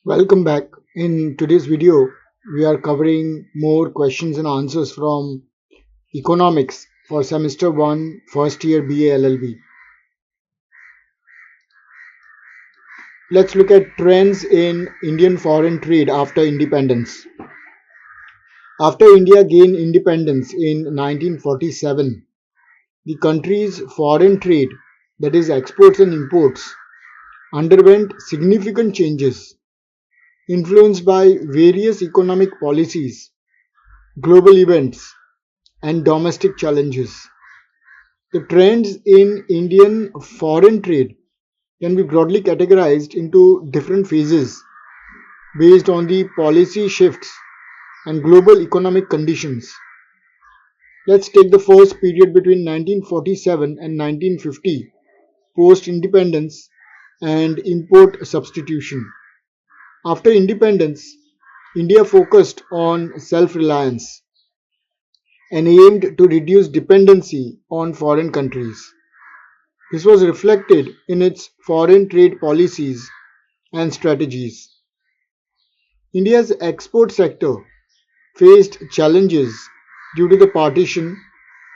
Welcome back. In today's video, we are covering more questions and answers from economics for semester 1 first year BA LLB. Let's look at trends in Indian foreign trade after independence. After India gained independence in 1947, the country's foreign trade, that is exports and imports, underwent significant changes influenced by various economic policies, global events, and domestic challenges. The trends in Indian foreign trade can be broadly categorized into different phases based on the policy shifts and global economic conditions. Let's take the first period between 1947 and 1950, post independence and import substitution. After independence, India focused on self reliance and aimed to reduce dependency on foreign countries. This was reflected in its foreign trade policies and strategies. India's export sector faced challenges due to the partition,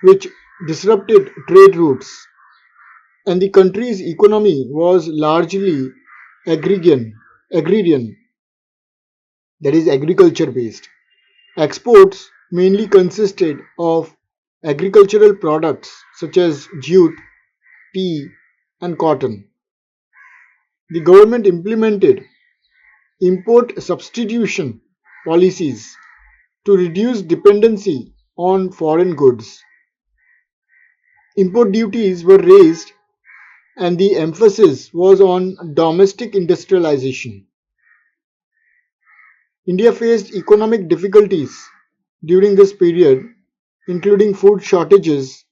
which disrupted trade routes, and the country's economy was largely agrarian, agrarian that is, agriculture based. Exports mainly consisted of agricultural products such as jute, tea, and cotton. The government implemented import substitution policies to reduce dependency on foreign goods. Import duties were raised and the emphasis was on domestic industrialization. India faced economic difficulties during this period, including food shortages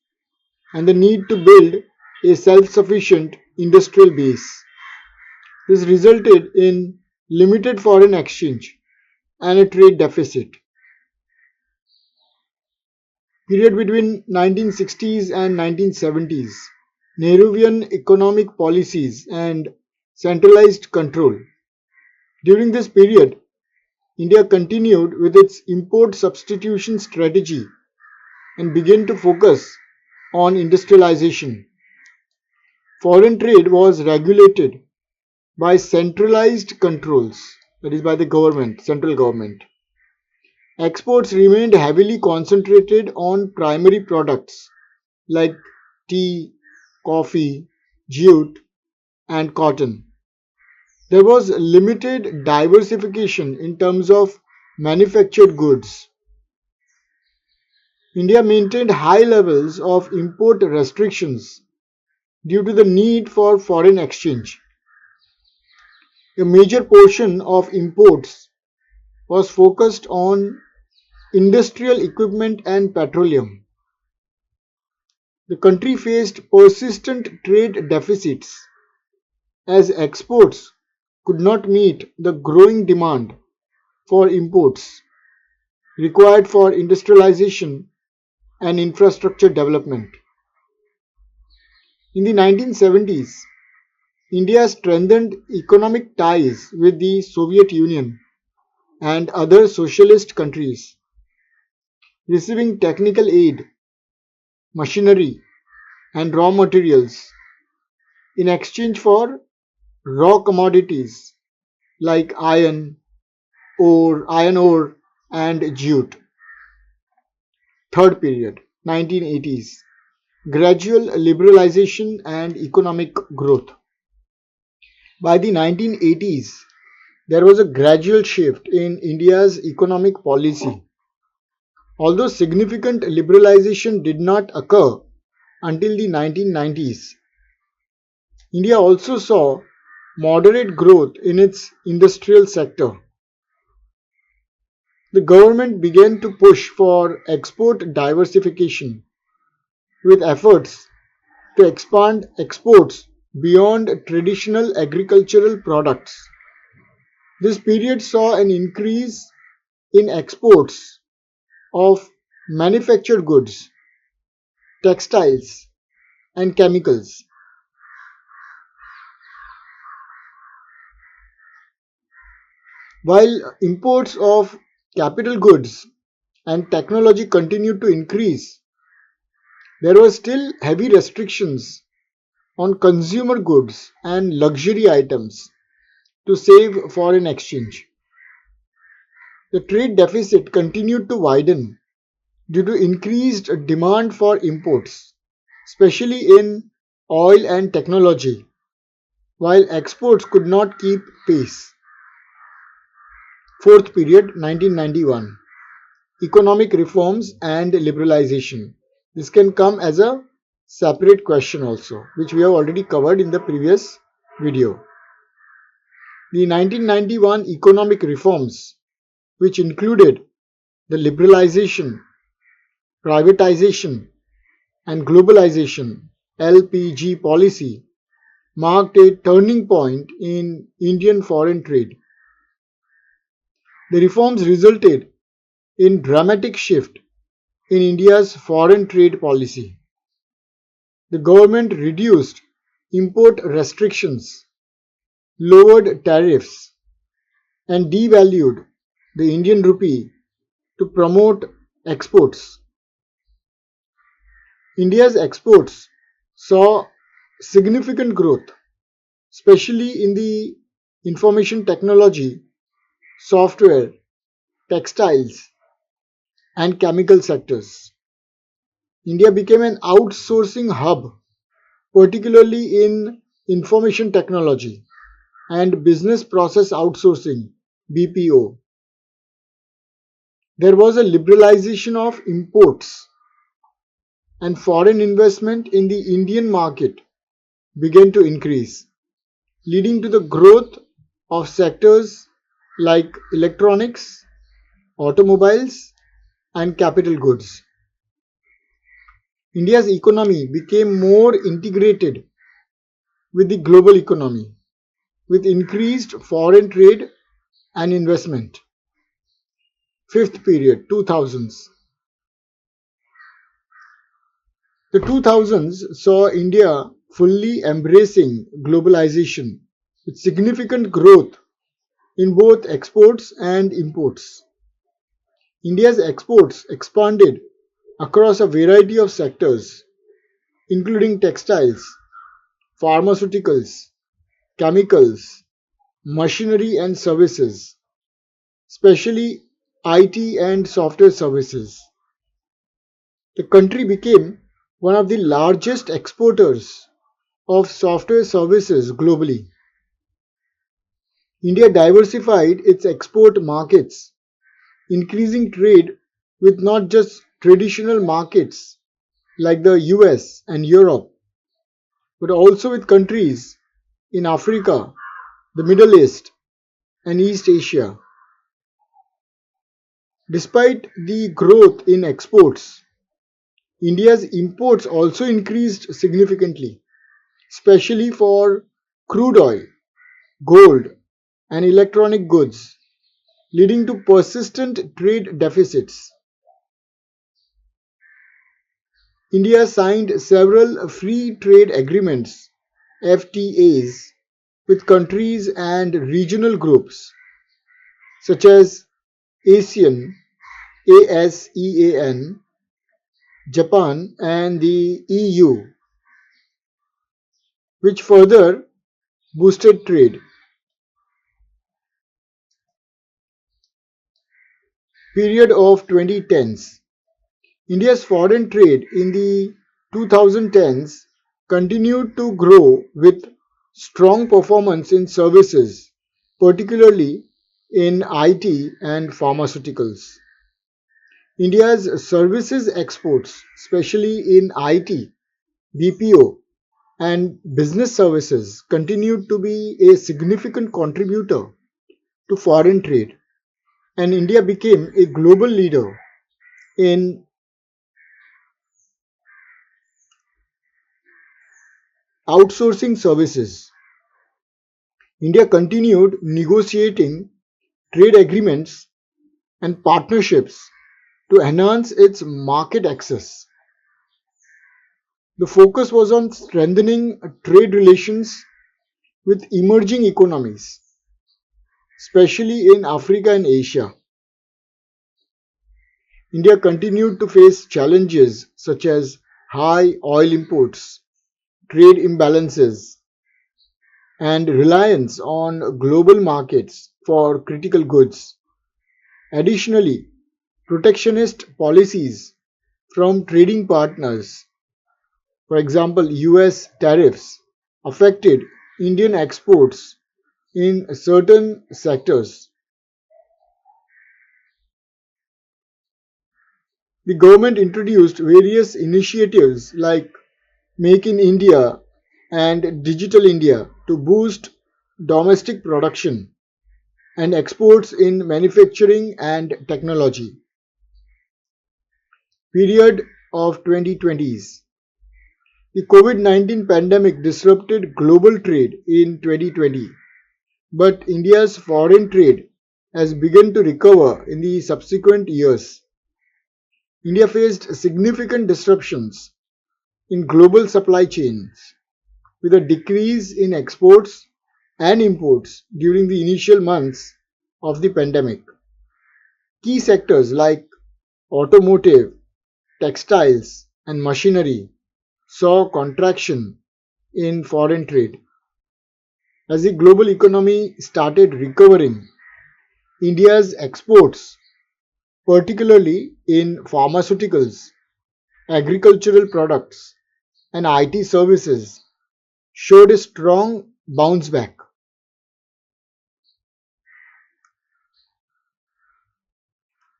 and the need to build a self sufficient industrial base. This resulted in limited foreign exchange and a trade deficit. Period between 1960s and 1970s, Nehruvian economic policies and centralized control. During this period, India continued with its import substitution strategy and began to focus on industrialization. Foreign trade was regulated by centralized controls, that is, by the government, central government. Exports remained heavily concentrated on primary products like tea, coffee, jute, and cotton. There was limited diversification in terms of manufactured goods. India maintained high levels of import restrictions due to the need for foreign exchange. A major portion of imports was focused on industrial equipment and petroleum. The country faced persistent trade deficits as exports could not meet the growing demand for imports required for industrialization and infrastructure development. In the 1970s, India strengthened economic ties with the Soviet Union and other socialist countries, receiving technical aid, machinery, and raw materials in exchange for raw commodities like iron ore, and jute. Third period, 1980s, gradual liberalization and economic growth. By the 1980s, there was a gradual shift in India's economic policy. Although significant liberalization did not occur until the 1990s, India also saw moderate growth in its industrial sector. The government began to push for export diversification with efforts to expand exports beyond traditional agricultural products. This period saw an increase in exports of manufactured goods, textiles, and chemicals. While imports of capital goods and technology continued to increase, there were still heavy restrictions on consumer goods and luxury items to save foreign exchange. The trade deficit continued to widen due to increased demand for imports, especially in oil and technology, while exports could not keep pace. Fourth period 1991. Economic reforms and liberalization. This can come as a separate question also, which we have already covered in the previous video. The 1991 economic reforms, which included the liberalization, privatization, and globalization (LPG) policy, marked a turning point in Indian foreign trade. The reforms resulted in dramatic shift in India's foreign trade policy. The government reduced import restrictions, lowered tariffs, and devalued the Indian rupee to promote exports. India's exports saw significant growth, especially in the information technology, software, textiles, and chemical sectors. India became an outsourcing hub, particularly in information technology and business process outsourcing (BPO). There was a liberalization of imports, and foreign investment in the Indian market began to increase, leading to the growth of sectors like electronics, automobiles, and capital goods. India's economy became more integrated with the global economy, with increased foreign trade and investment. Fifth period 2000s. The 2000s saw India fully embracing globalization with significant growth in both exports and imports. India's exports expanded across a variety of sectors, including textiles, pharmaceuticals, chemicals, machinery and services, especially IT and software services. The country became one of the largest exporters of software services globally. India diversified its export markets, increasing trade with not just traditional markets like the US and Europe, but also with countries in Africa, the Middle East, and East Asia. Despite the growth in exports, India's imports also increased significantly, especially for crude oil, gold, and electronic goods, leading to persistent trade deficits. India signed several free trade agreements (FTAs) with countries and regional groups such as ASEAN, ASEAN, Japan, and the EU, which further boosted trade. Period of 2010s. India's foreign trade in the 2010s continued to grow with strong performance in services, particularly in IT and pharmaceuticals. India's services exports, especially in IT, BPO, and business services, continued to be a significant contributor to foreign trade, and India became a global leader in outsourcing services. India continued negotiating trade agreements and partnerships to enhance its market access. The focus was on strengthening trade relations with emerging economies, especially in Africa and Asia. India continued to face challenges such as high oil imports, trade imbalances, and reliance on global markets for critical goods. Additionally, protectionist policies from trading partners, for example, US tariffs, affected Indian exports in certain sectors. The government introduced various initiatives like Make in India and Digital India to boost domestic production and exports in manufacturing and technology. Period of 2020s. The COVID-19 pandemic disrupted global trade in 2020, but India's foreign trade has begun to recover in the subsequent years. India faced significant disruptions in global supply chains with a decrease in exports and imports during the initial months of the pandemic. Key sectors like automotive, textiles, and machinery saw contraction in foreign trade. As the global economy started recovering, India's exports, particularly in pharmaceuticals, agricultural products, and IT services, showed a strong bounce back.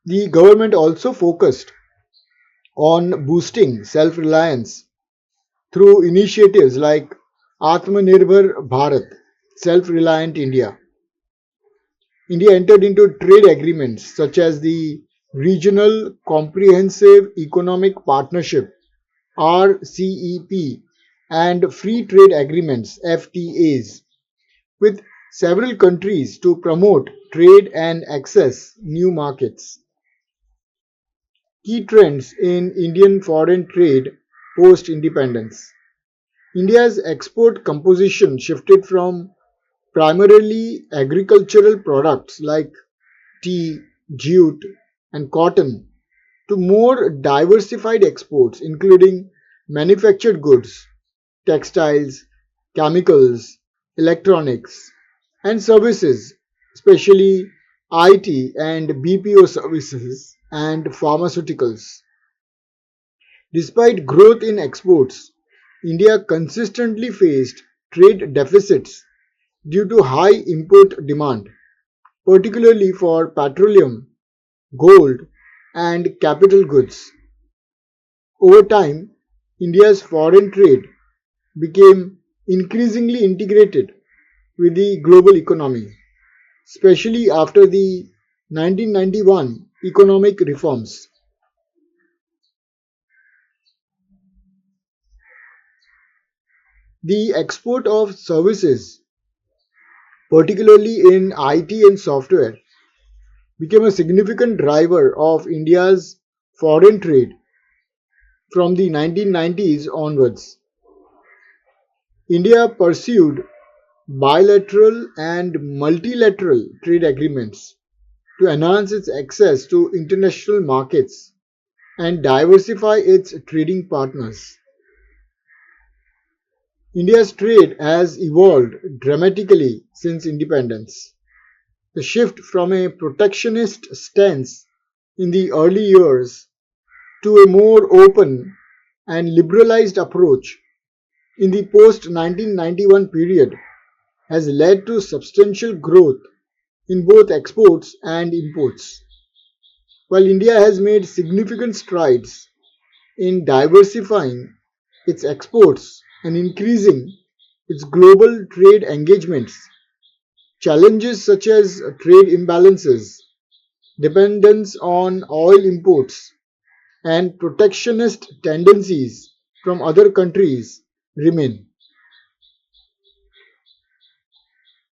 The government also focused on boosting self reliance through initiatives like Atmanirbhar Bharat, Self Reliant India. India entered into trade agreements such as the Regional Comprehensive Economic Partnership RCEP and Free Trade Agreements FTAs with several countries to promote trade and access new markets. Key trends in Indian foreign trade post independence. India's export composition shifted from primarily agricultural products like tea, jute, and cotton to more diversified exports, including manufactured goods, textiles, chemicals, electronics, and services, especially IT and BPO services and pharmaceuticals. Despite growth in exports, India consistently faced trade deficits due to high import demand, particularly for petroleum, gold, and capital goods. Over time, India's foreign trade became increasingly integrated with the global economy, especially after the 1991 economic reforms. The export of services, particularly in IT and software, became a significant driver of India's foreign trade from the 1990s onwards. India pursued bilateral and multilateral trade agreements to enhance its access to international markets and diversify its trading partners. India's trade has evolved dramatically since independence. The shift from a protectionist stance in the early years to a more open and liberalized approach in the post 1991 period has led to substantial growth in both exports and imports. While India has made significant strides in diversifying its exports and increasing its global trade engagements, challenges such as trade imbalances, dependence on oil imports, and protectionist tendencies from other countries remain.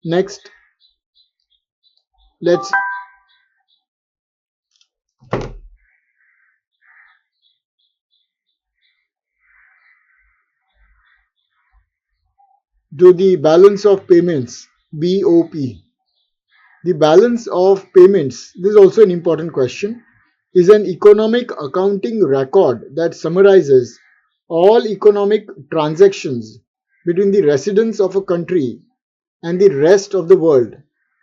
Next, let's do the balance of payments BOP. The balance of payments, this is also an important question, is an economic accounting record that summarizes all economic transactions between the residents of a country and the rest of the world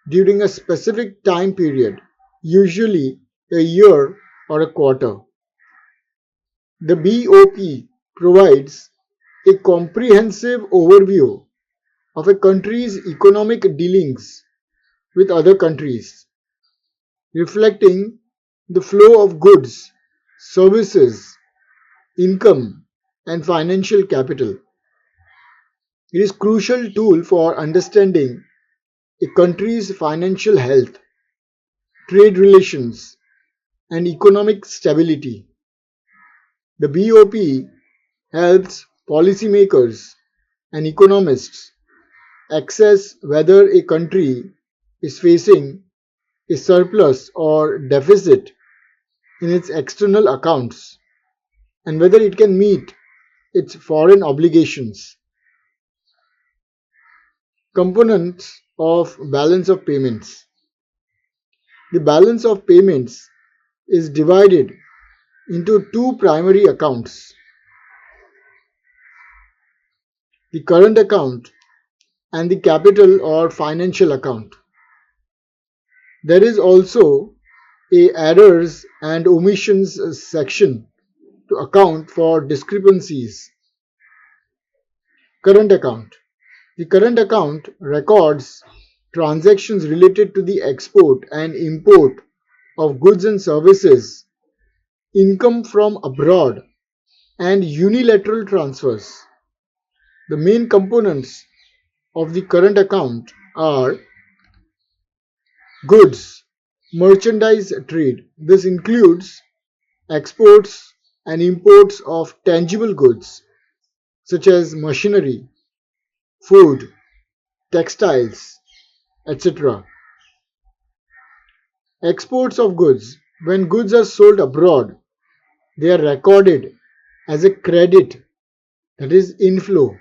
during a specific time period, usually a year or a quarter. The BOP provides a comprehensive overview of a country's economic dealings with other countries, reflecting the flow of goods, services, income, and financial capital. It is a crucial tool for understanding a country's financial health, trade relations, and economic stability. The BOP helps policymakers and economists assess whether a country is facing a surplus or deficit in its external accounts and whether it can meet its foreign obligations. Components of balance of payments. The balance of payments is divided into two primary accounts, the current account and the capital or financial account. There is also a errors and omissions section to account for discrepancies. Current account. The current account records transactions related to the export and import of goods and services, income from abroad, and unilateral transfers. The main components of the current account are goods, merchandise trade. This includes exports and imports of tangible goods such as machinery, food, textiles, etc. Exports of goods. When goods are sold abroad, they are recorded as a credit, that is inflow.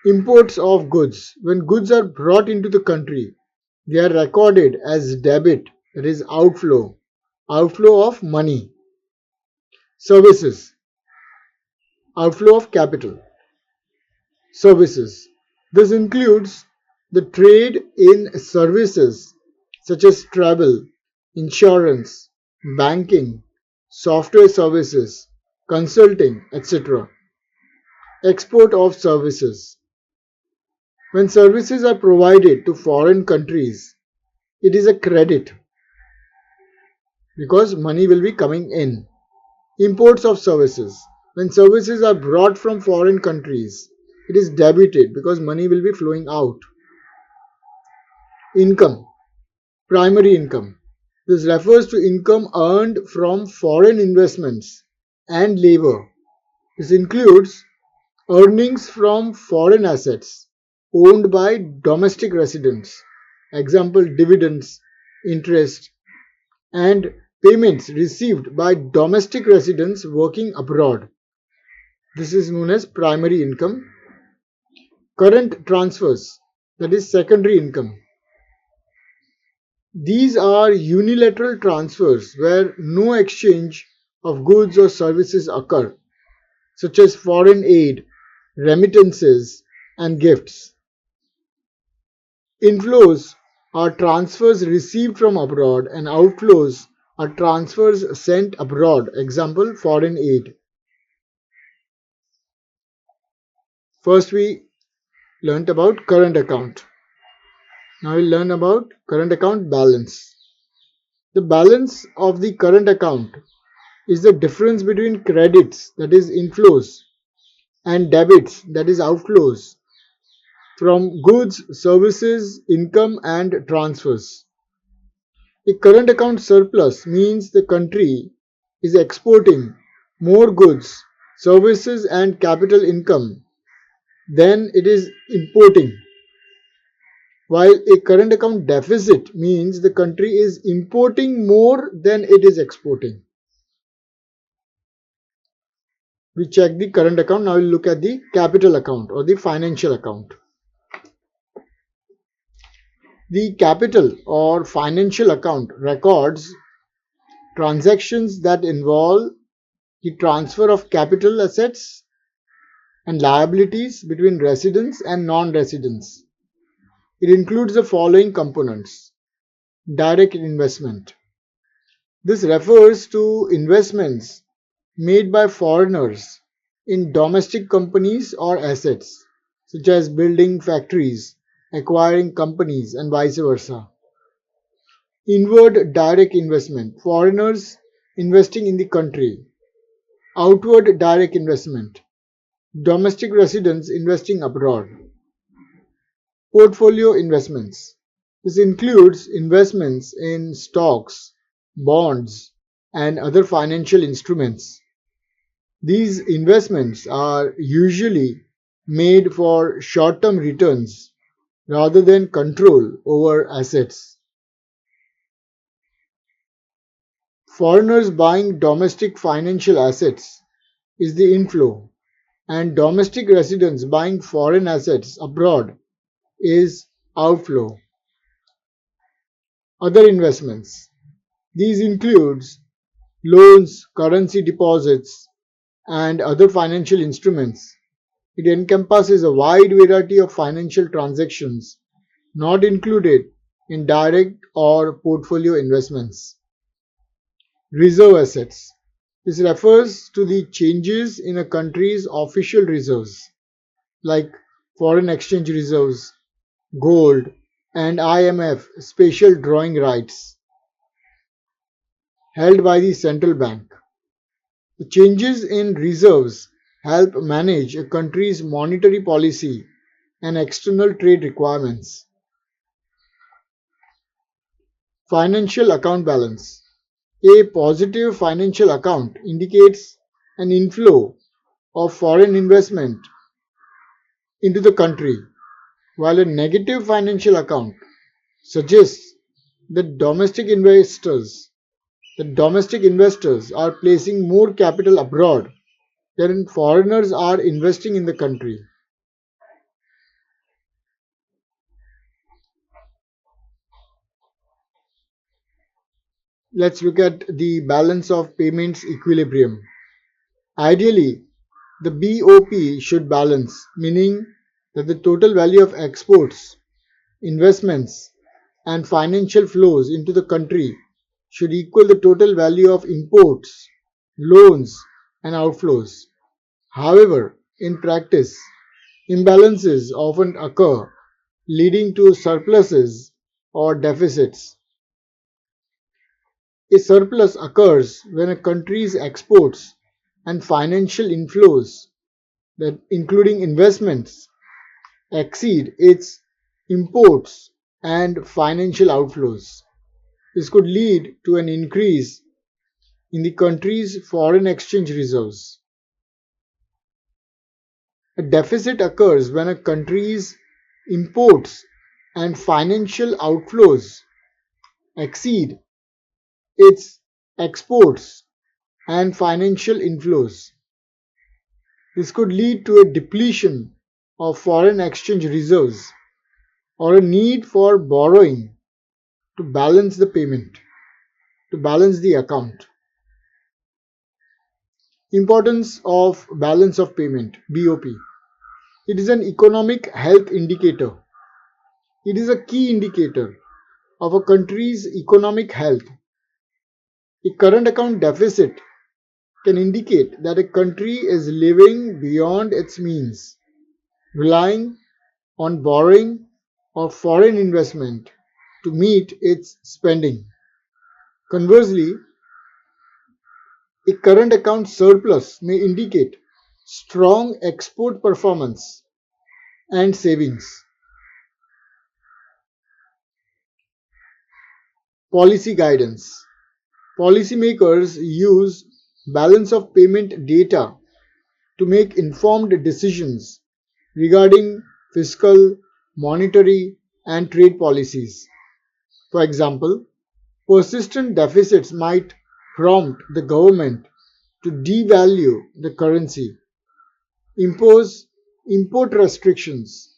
Imports of goods. When goods are brought into the country, they are recorded as debit, that is outflow, outflow of money. Services. Outflow of capital. Services. This includes the trade in services such as travel, insurance, banking, software services, consulting, etc. Export of services. When services are provided to foreign countries, it is a credit because money will be coming in. Imports of services. When services are brought from foreign countries, it is debited because money will be flowing out. Income. Primary income. This refers to income earned from foreign investments and labor. This includes earnings from foreign assets owned by domestic residents, example dividends, interest, and payments received by domestic residents working abroad. This is known as primary income. Current transfers, that is secondary income. These are unilateral transfers where no exchange of goods or services occur, such as foreign aid, remittances, and gifts. Inflows are transfers received from abroad and outflows are transfers sent abroad, example foreign aid. First we learnt about current account. Now we'll learn about current account balance. The balance of the current account is the difference between credits, that is inflows, and debits, that is outflows, from goods, services, income, and transfers. A current account surplus means the country is exporting more goods, services, and capital income than it is importing. While a current account deficit means the country is importing more than it is exporting. We check the current account. Now we'll look at the capital account or the financial account. The capital or financial account records transactions that involve the transfer of capital assets and liabilities between residents and non-residents. It includes the following components. Direct investment. This refers to investments made by foreigners in domestic companies or assets, such as building factories, acquiring companies, and vice versa. Inward direct investment. Foreigners investing in the country. Outward direct investment. Domestic residents investing abroad. Portfolio investments. This includes investments in stocks, bonds, and other financial instruments. These investments are usually made for short term returns rather than control over assets. Foreigners buying domestic financial assets is the inflow, and domestic residents buying foreign assets abroad is outflow. Other investments. These includes loans, currency deposits, and other financial instruments. It encompasses a wide variety of financial transactions not included in direct or portfolio investments. Reserve assets. This refers to the changes in a country's official reserves, like foreign exchange reserves, gold, and IMF special drawing rights held by the central bank. The changes in reserves help manage a country's monetary policy and external trade requirements. Financial account balance. A positive financial account indicates an inflow of foreign investment into the country, while a negative financial account suggests that domestic investors are placing more capital abroad than foreigners are investing in the country. Let's look at the balance of payments equilibrium. Ideally, the BOP should balance, meaning that the total value of exports, investments, and financial flows into the country should equal the total value of imports, loans, and outflows. However, in practice, imbalances often occur, leading to surpluses or deficits. A surplus occurs when a country's exports and financial inflows, that including investments, exceed its imports and financial outflows. This could lead to an increase in the country's foreign exchange reserves. A deficit occurs when a country's imports and financial outflows exceed its exports and financial inflows. This could lead to a depletion of foreign exchange reserves or a need for borrowing to balance the payment, to balance the account. Importance of balance of payment BOP. It is an economic health indicator. It is a key indicator of a country's economic health. A current account deficit can indicate that a country is living beyond its means, relying on borrowing or foreign investment to meet its spending. Conversely, a current account surplus may indicate strong export performance and savings. Policy guidance. Policymakers use balance of payment data to make informed decisions regarding fiscal, monetary, and trade policies. For example, persistent deficits might prompt the government to devalue the currency, impose import restrictions,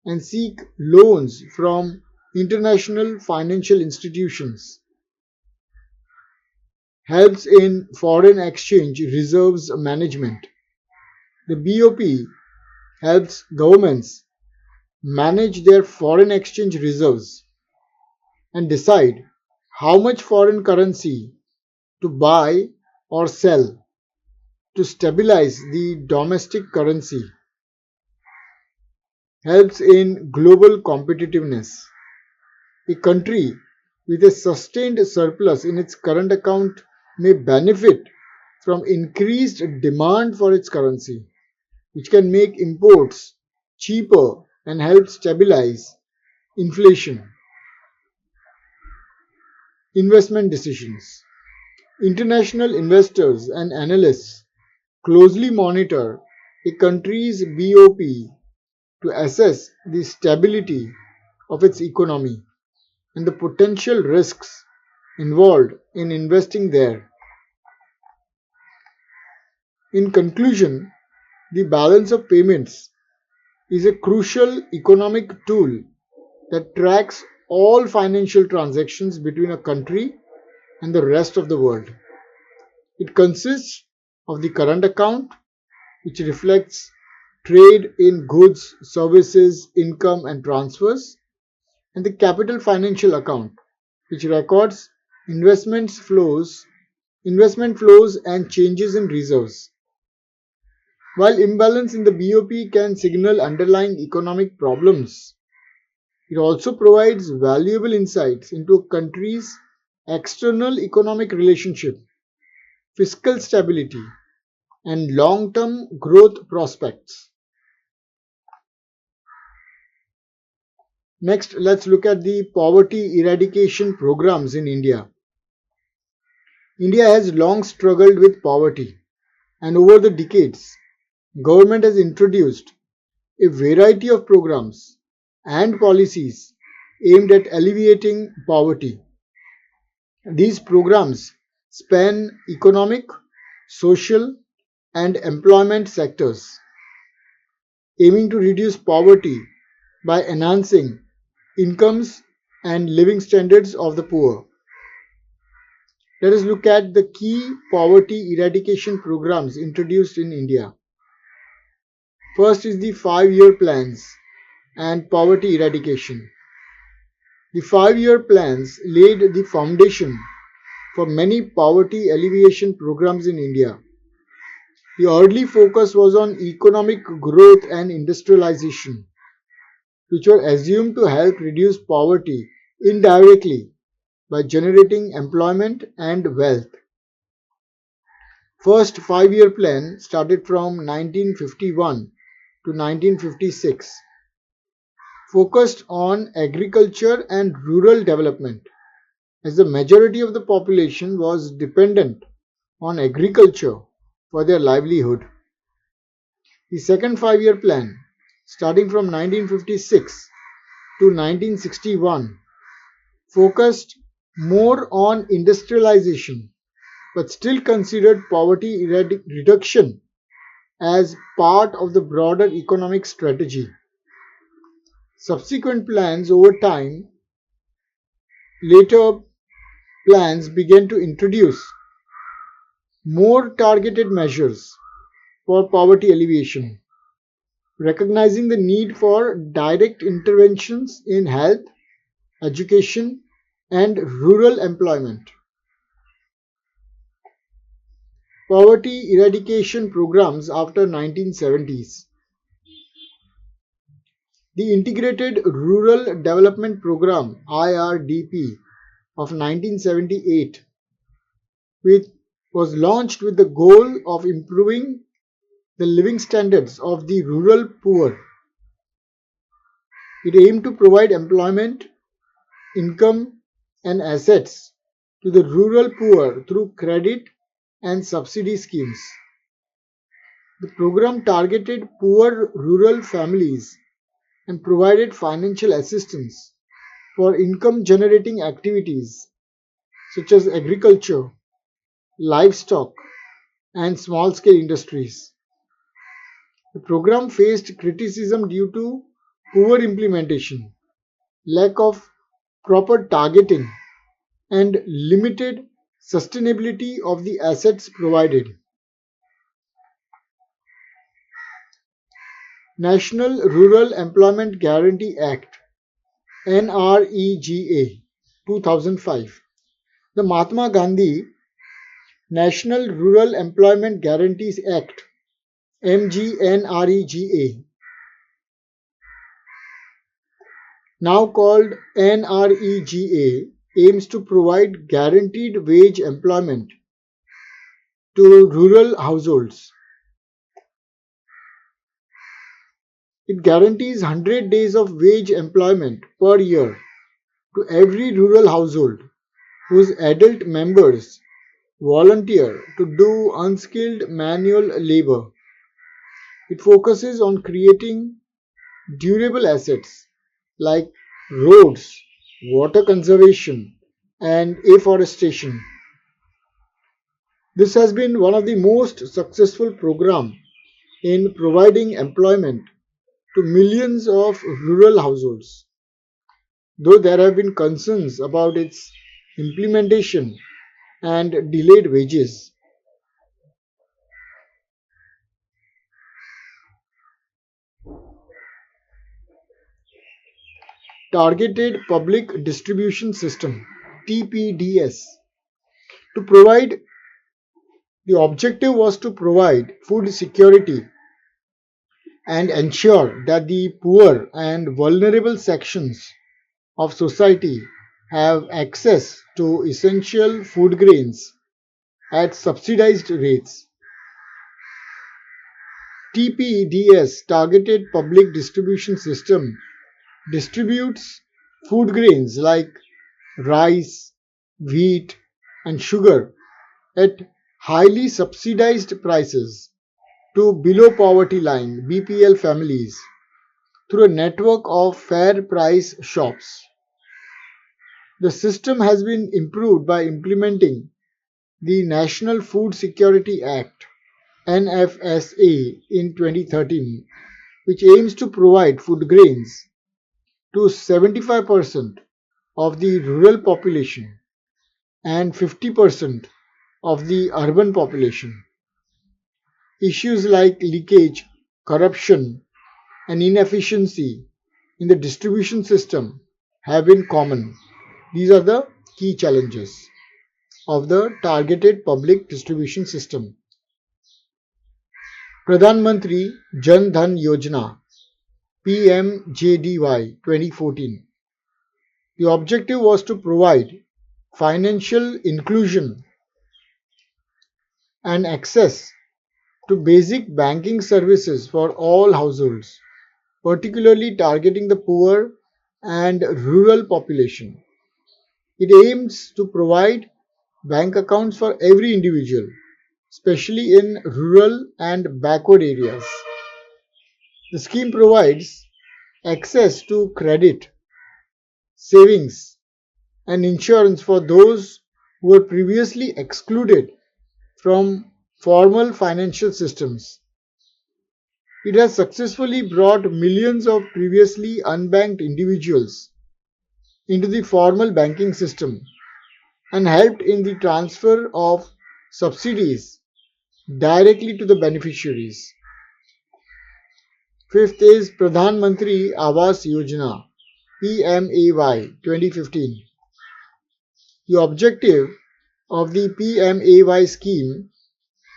and seek loans from international financial institutions, helps in foreign exchange reserves management. The BOP helps governments manage their foreign exchange reserves and decide how much foreign currency to buy or sell to stabilize the domestic currency, helps in global competitiveness. A country with a sustained surplus in its current account may benefit from increased demand for its currency, which can make imports cheaper and help stabilize inflation. Investment decisions. International investors and analysts closely monitor a country's BOP to assess the stability of its economy and the potential risks involved in investing there. In conclusion, the balance of payments is a crucial economic tool that tracks all financial transactions between a country and the rest of the world. It consists of the current account, which reflects trade in goods, services, income, and transfers, and the capital financial account, which records investment flows and changes in reserves. While imbalance in the BOP can signal underlying economic problems, it also provides valuable insights into a country's external economic relationship, fiscal stability, and long-term growth prospects. Next, let's look at the poverty eradication programs in India. India has long struggled with poverty, and over the decades, government has introduced a variety of programs and policies aimed at alleviating poverty. These programs span economic, social, and employment sectors, aiming to reduce poverty by enhancing incomes and living standards of the poor. Let us look at the key poverty eradication programs introduced in India. First is the 5-year plans and poverty eradication. The 5-year plans laid the foundation for many poverty alleviation programs in India. The early focus was on economic growth and industrialization, which were assumed to help reduce poverty indirectly by generating employment and wealth. First 5-year plan started from 1951 to 1956, focused on agriculture and rural development, as the majority of the population was dependent on agriculture for their livelihood. The second 5-year plan, starting from 1956 to 1961, focused more on industrialization but still considered poverty reduction as part of the broader economic strategy. Subsequent plans over time, later plans began to introduce more targeted measures for poverty alleviation, recognizing the need for direct interventions in health, education, and rural employment. Poverty eradication programs after 1970s. The Integrated Rural Development Program IRDP of 1978, which was launched with the goal of improving the living standards of the rural poor. It aimed to provide employment, income, and assets to the rural poor through credit and subsidy schemes. The program targeted poor rural families and provided financial assistance for income generating activities such as agriculture, livestock, and small scale industries. The program faced criticism due to poor implementation, lack of proper targeting, and limited sustainability of the assets provided. National Rural Employment Guarantee Act NREGA 2005. The Mahatma Gandhi National Rural Employment Guarantees Act MGNREGA, now called NREGA, aims to provide guaranteed wage employment to rural households. It guarantees 100 days of wage employment per year to every rural household whose adult members volunteer to do unskilled manual labor. It focuses on creating durable assets like roads, water conservation, and afforestation. This has been one of the most successful programs in providing employment to millions of rural households, though there have been concerns about its implementation and delayed wages. Targeted Public Distribution System TPDS. To provide The objective was to provide food security and ensure that the poor and vulnerable sections of society have access to essential food grains at subsidized rates. TPDS Targeted Public Distribution System distributes food grains like rice, wheat, and sugar at highly subsidized prices to below poverty line BPL families through a network of fair price shops. The system has been improved by implementing the National Food Security Act NFSA in 2013, which aims to provide food grains to 75% of the rural population and 50% of the urban population. Issues like leakage, corruption, and inefficiency in the distribution system have been common. These are the key challenges of the targeted public distribution system. Pradhan Mantri Jan Dhan Yojana PMJDY 2014. The objective was to provide financial inclusion and access to basic banking services for all households, particularly targeting the poor and rural population. It aims to provide bank accounts for every individual, especially in rural and backward areas. The scheme provides access to credit, savings, and insurance for those who were previously excluded from formal financial systems. It has successfully brought millions of previously unbanked individuals into the formal banking system and helped in the transfer of subsidies directly to the beneficiaries. Fifth is Pradhan Mantri Awas Yojana PMAY 2015. The objective of the PMAY scheme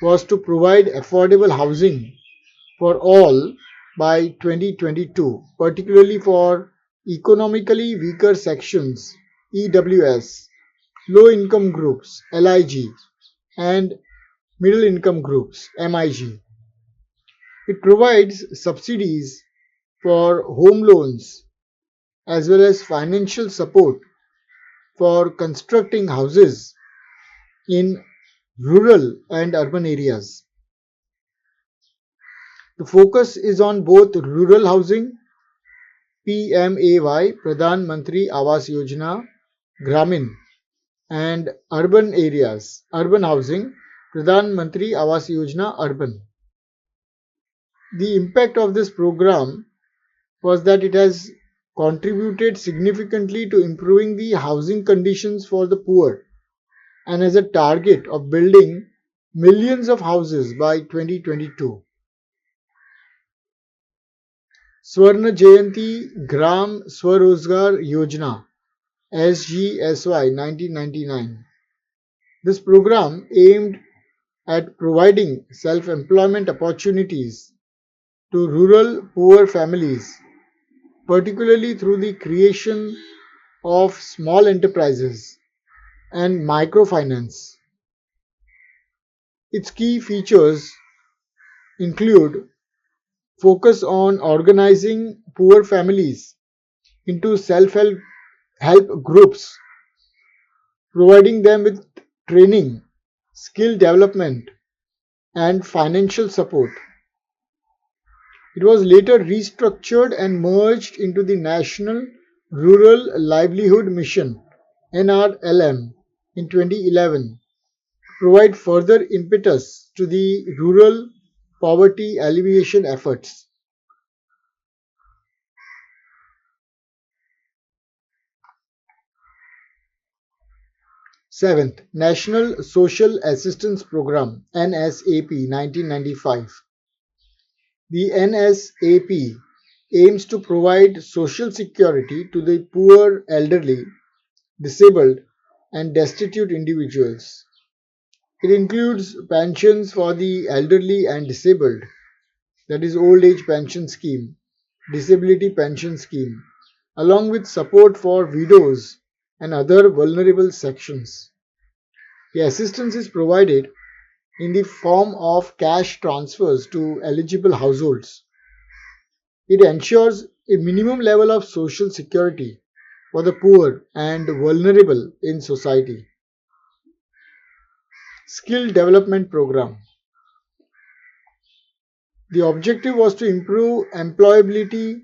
was to provide affordable housing for all by 2022, particularly for economically weaker sections EWS, low income groups LIG, and middle income groups MIG. It provides subsidies for home loans as well as financial support for constructing houses in rural and urban areas. The focus is on both rural housing PMAY Pradhan Mantri Awas Yojana Gramin and urban areas urban housing Pradhan Mantri Awas Yojana Urban. The impact of this program was that it has contributed significantly to improving the housing conditions for the poor and has a target of building millions of houses by 2022. Swarna Jayanti Gram Swarozgar Yojana SGSY 1999. This program aimed at providing self-employment opportunities to rural poor families, particularly through the creation of small enterprises and microfinance. Its key features include focus on organizing poor families into self-help groups, providing them with training, skill development, and financial support. It was later restructured and merged into the National Rural Livelihood Mission (NRLM) in 2011 to provide further impetus to the rural poverty alleviation efforts. Seventh, National Social Assistance Program (NSAP) 1995. The NSAP aims to provide social security to the poor, elderly, disabled, and destitute individuals. It includes pensions for the elderly and disabled, that is, old age pension scheme, disability pension scheme, along with support for widows and other vulnerable sections. The assistance is provided in the form of cash transfers to eligible households. It ensures a minimum level of social security for the poor and vulnerable in society. Skill Development Program. The objective was to improve employability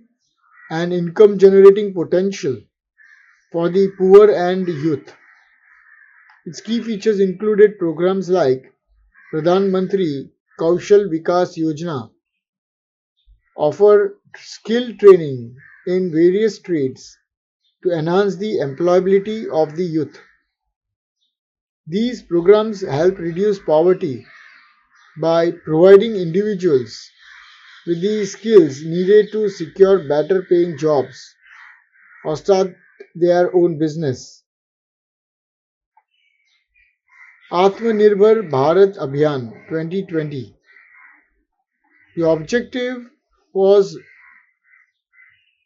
and income generating potential for the poor and youth. Its key features included programs like Pradhan Mantri Kaushal Vikas Yojana, offer skill training in various trades to enhance the employability of the youth. These programs help reduce poverty by providing individuals with the skills needed to secure better paying jobs or start their own business. Atmanirbhar Bharat Abhiyan 2020. The objective was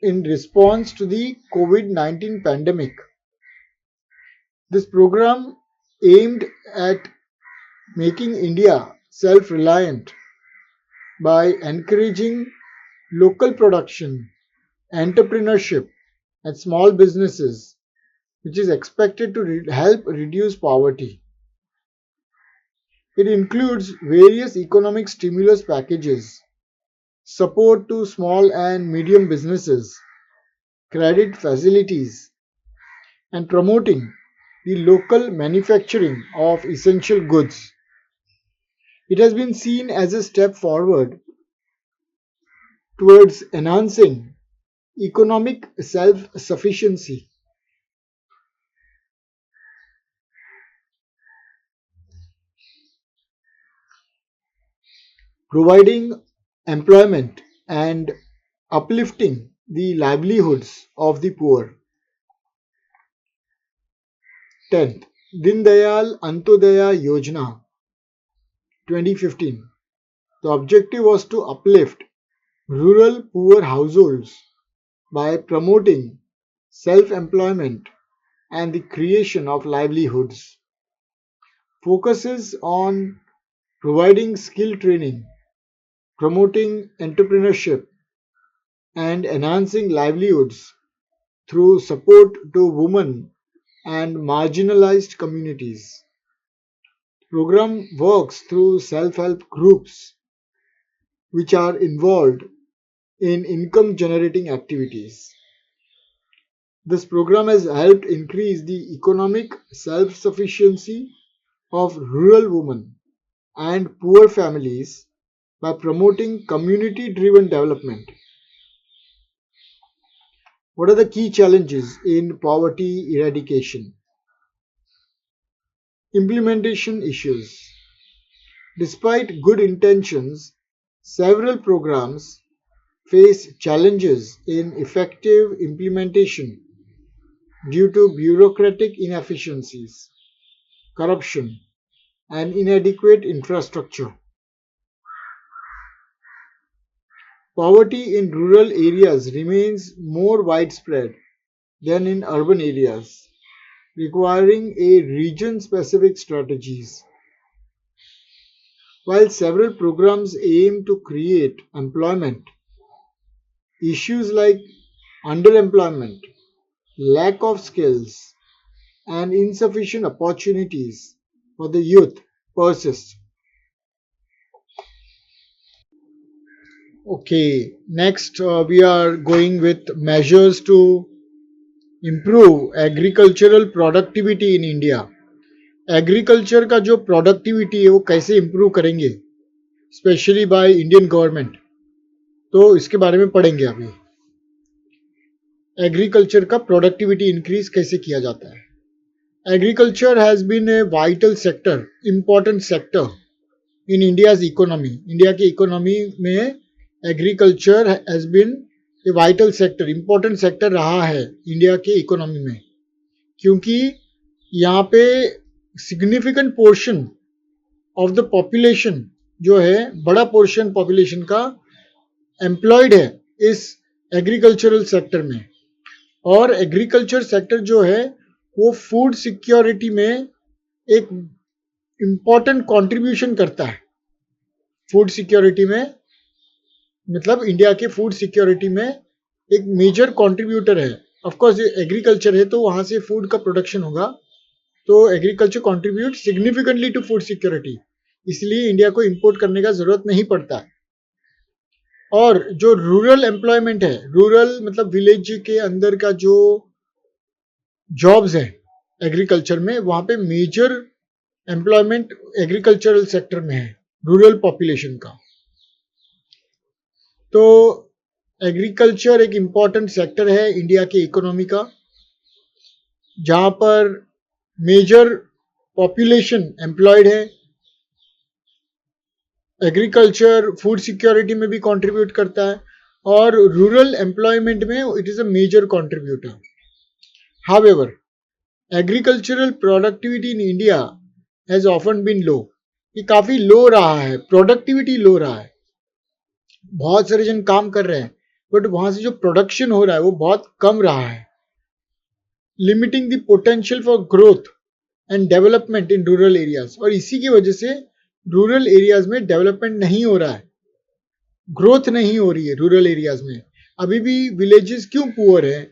in response to the COVID-19 pandemic. This program aimed at making India self-reliant by encouraging local production, entrepreneurship, and small businesses, which is expected to help reduce poverty. It includes various economic stimulus packages, support to small and medium businesses, credit facilities, and promoting the local manufacturing of essential goods. It has been seen as a step forward towards enhancing economic self-sufficiency. Providing employment and uplifting the livelihoods of the poor. 10th, Din Dayal Antodaya Yojana 2015. The objective was to uplift rural poor households by promoting self-employment and the creation of livelihoods. Focuses on providing skill training, promoting entrepreneurship, and enhancing livelihoods through support to women and marginalized communities. The program works through self-help groups which are involved in income generating activities. This program has helped increase the economic self-sufficiency of rural women and poor families by promoting community-driven development. What are the key challenges in poverty eradication? Implementation issues. Despite good intentions, several programs face challenges in effective implementation due to bureaucratic inefficiencies, corruption, and inadequate infrastructure. Poverty in rural areas remains more widespread than in urban areas, requiring a region-specific strategies. While several programs aim to create employment, issues like underemployment, lack of skills, and insufficient opportunities for the youth persist. Okay, next we are going with measures to improve agricultural productivity in India. Agriculture का जो productivity है वो कैसे improve करेंगे specially by Indian government, तो इसके बारे में पढ़ेंगे अभी। एग्रीकल्चर का प्रोडक्टिविटी इंक्रीज कैसे किया जाता है। Agriculture has been a vital sector, important sector in India's economy. India की इकोनॉमी में agriculture has been a vital sector, important sector रहा है इंडिया के इकोनॉमी में, क्योंकि यहाँ पे significant portion of the population जो है, बड़ा पोर्शन पॉपुलेशन का एम्प्लॉयड है इस एग्रीकल्चरल सेक्टर में। और एग्रीकल्चर सेक्टर जो है वो फूड सिक्योरिटी में एक इम्पॉर्टेंट कंट्रीब्यूशन करता है। फूड सिक्योरिटी में मतलब इंडिया के फूड सिक्योरिटी में एक मेजर कंट्रीब्यूटर है। ऑफ कोर्स एग्रीकल्चर है तो वहां से फूड का प्रोडक्शन होगा, तो agriculture contribute significantly to food security, इसलिए इंडिया को इंपोर्ट करने का जरूरत नहीं पड़ता। और जो रूरल एम्प्लॉयमेंट है, रूरल मतलब विलेज के अंदर का जो जॉब्स है एग्रीकल्चर में, वहां पे मेजर एम्प्लॉयमेंट एग्रीकल्चरल सेक्टर में है रूरल पॉपुलेशन का। तो एग्रीकल्चर एक इंपॉर्टेंट सेक्टर है इंडिया के इकोनॉमी का, जहां पर मेजर पॉपुलेशन एम्प्लॉयड है। एग्रीकल्चर फूड सिक्योरिटी में भी कंट्रीब्यूट करता है और रूरल एम्प्लॉयमेंट में it is a major contributor. However, agricultural productivity in India has often been low. ये काफी लो रहा है, प्रोडक्टिविटी लो रहा है। बहुत सारे जन काम कर रहे हैं बट वहां से जो प्रोडक्शन हो रहा है वो बहुत कम रहा है, limiting the potential for growth and development in rural areas. और इसी की वजह से रूरल एरियाज में डेवलपमेंट नहीं हो रहा है, ग्रोथ नहीं हो रही है रूरल एरियाज में। अभी भी विलेजेस क्यों पुअर है?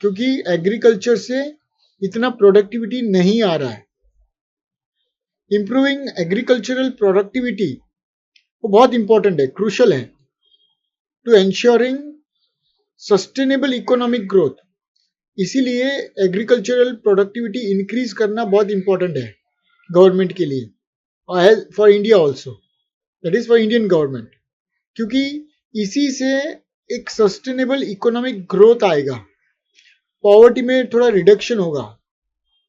क्योंकि एग्रीकल्चर से इतना प्रोडक्टिविटी नहीं आ रहा है। इंप्रूविंग एग्रीकल्चरल प्रोडक्टिविटी वो बहुत इंपॉर्टेंट है, क्रूशल है to ensuring sustainable economic growth. इसीलिए एग्रीकल्चरल प्रोडक्टिविटी इंक्रीज करना बहुत इंपॉर्टेंट है गवर्नमेंट के लिए, और for India also, that is for Indian government, क्योंकि इसी से एक सस्टेनेबल इकोनॉमिक ग्रोथ आएगा, पॉवर्टी में थोड़ा रिडक्शन होगा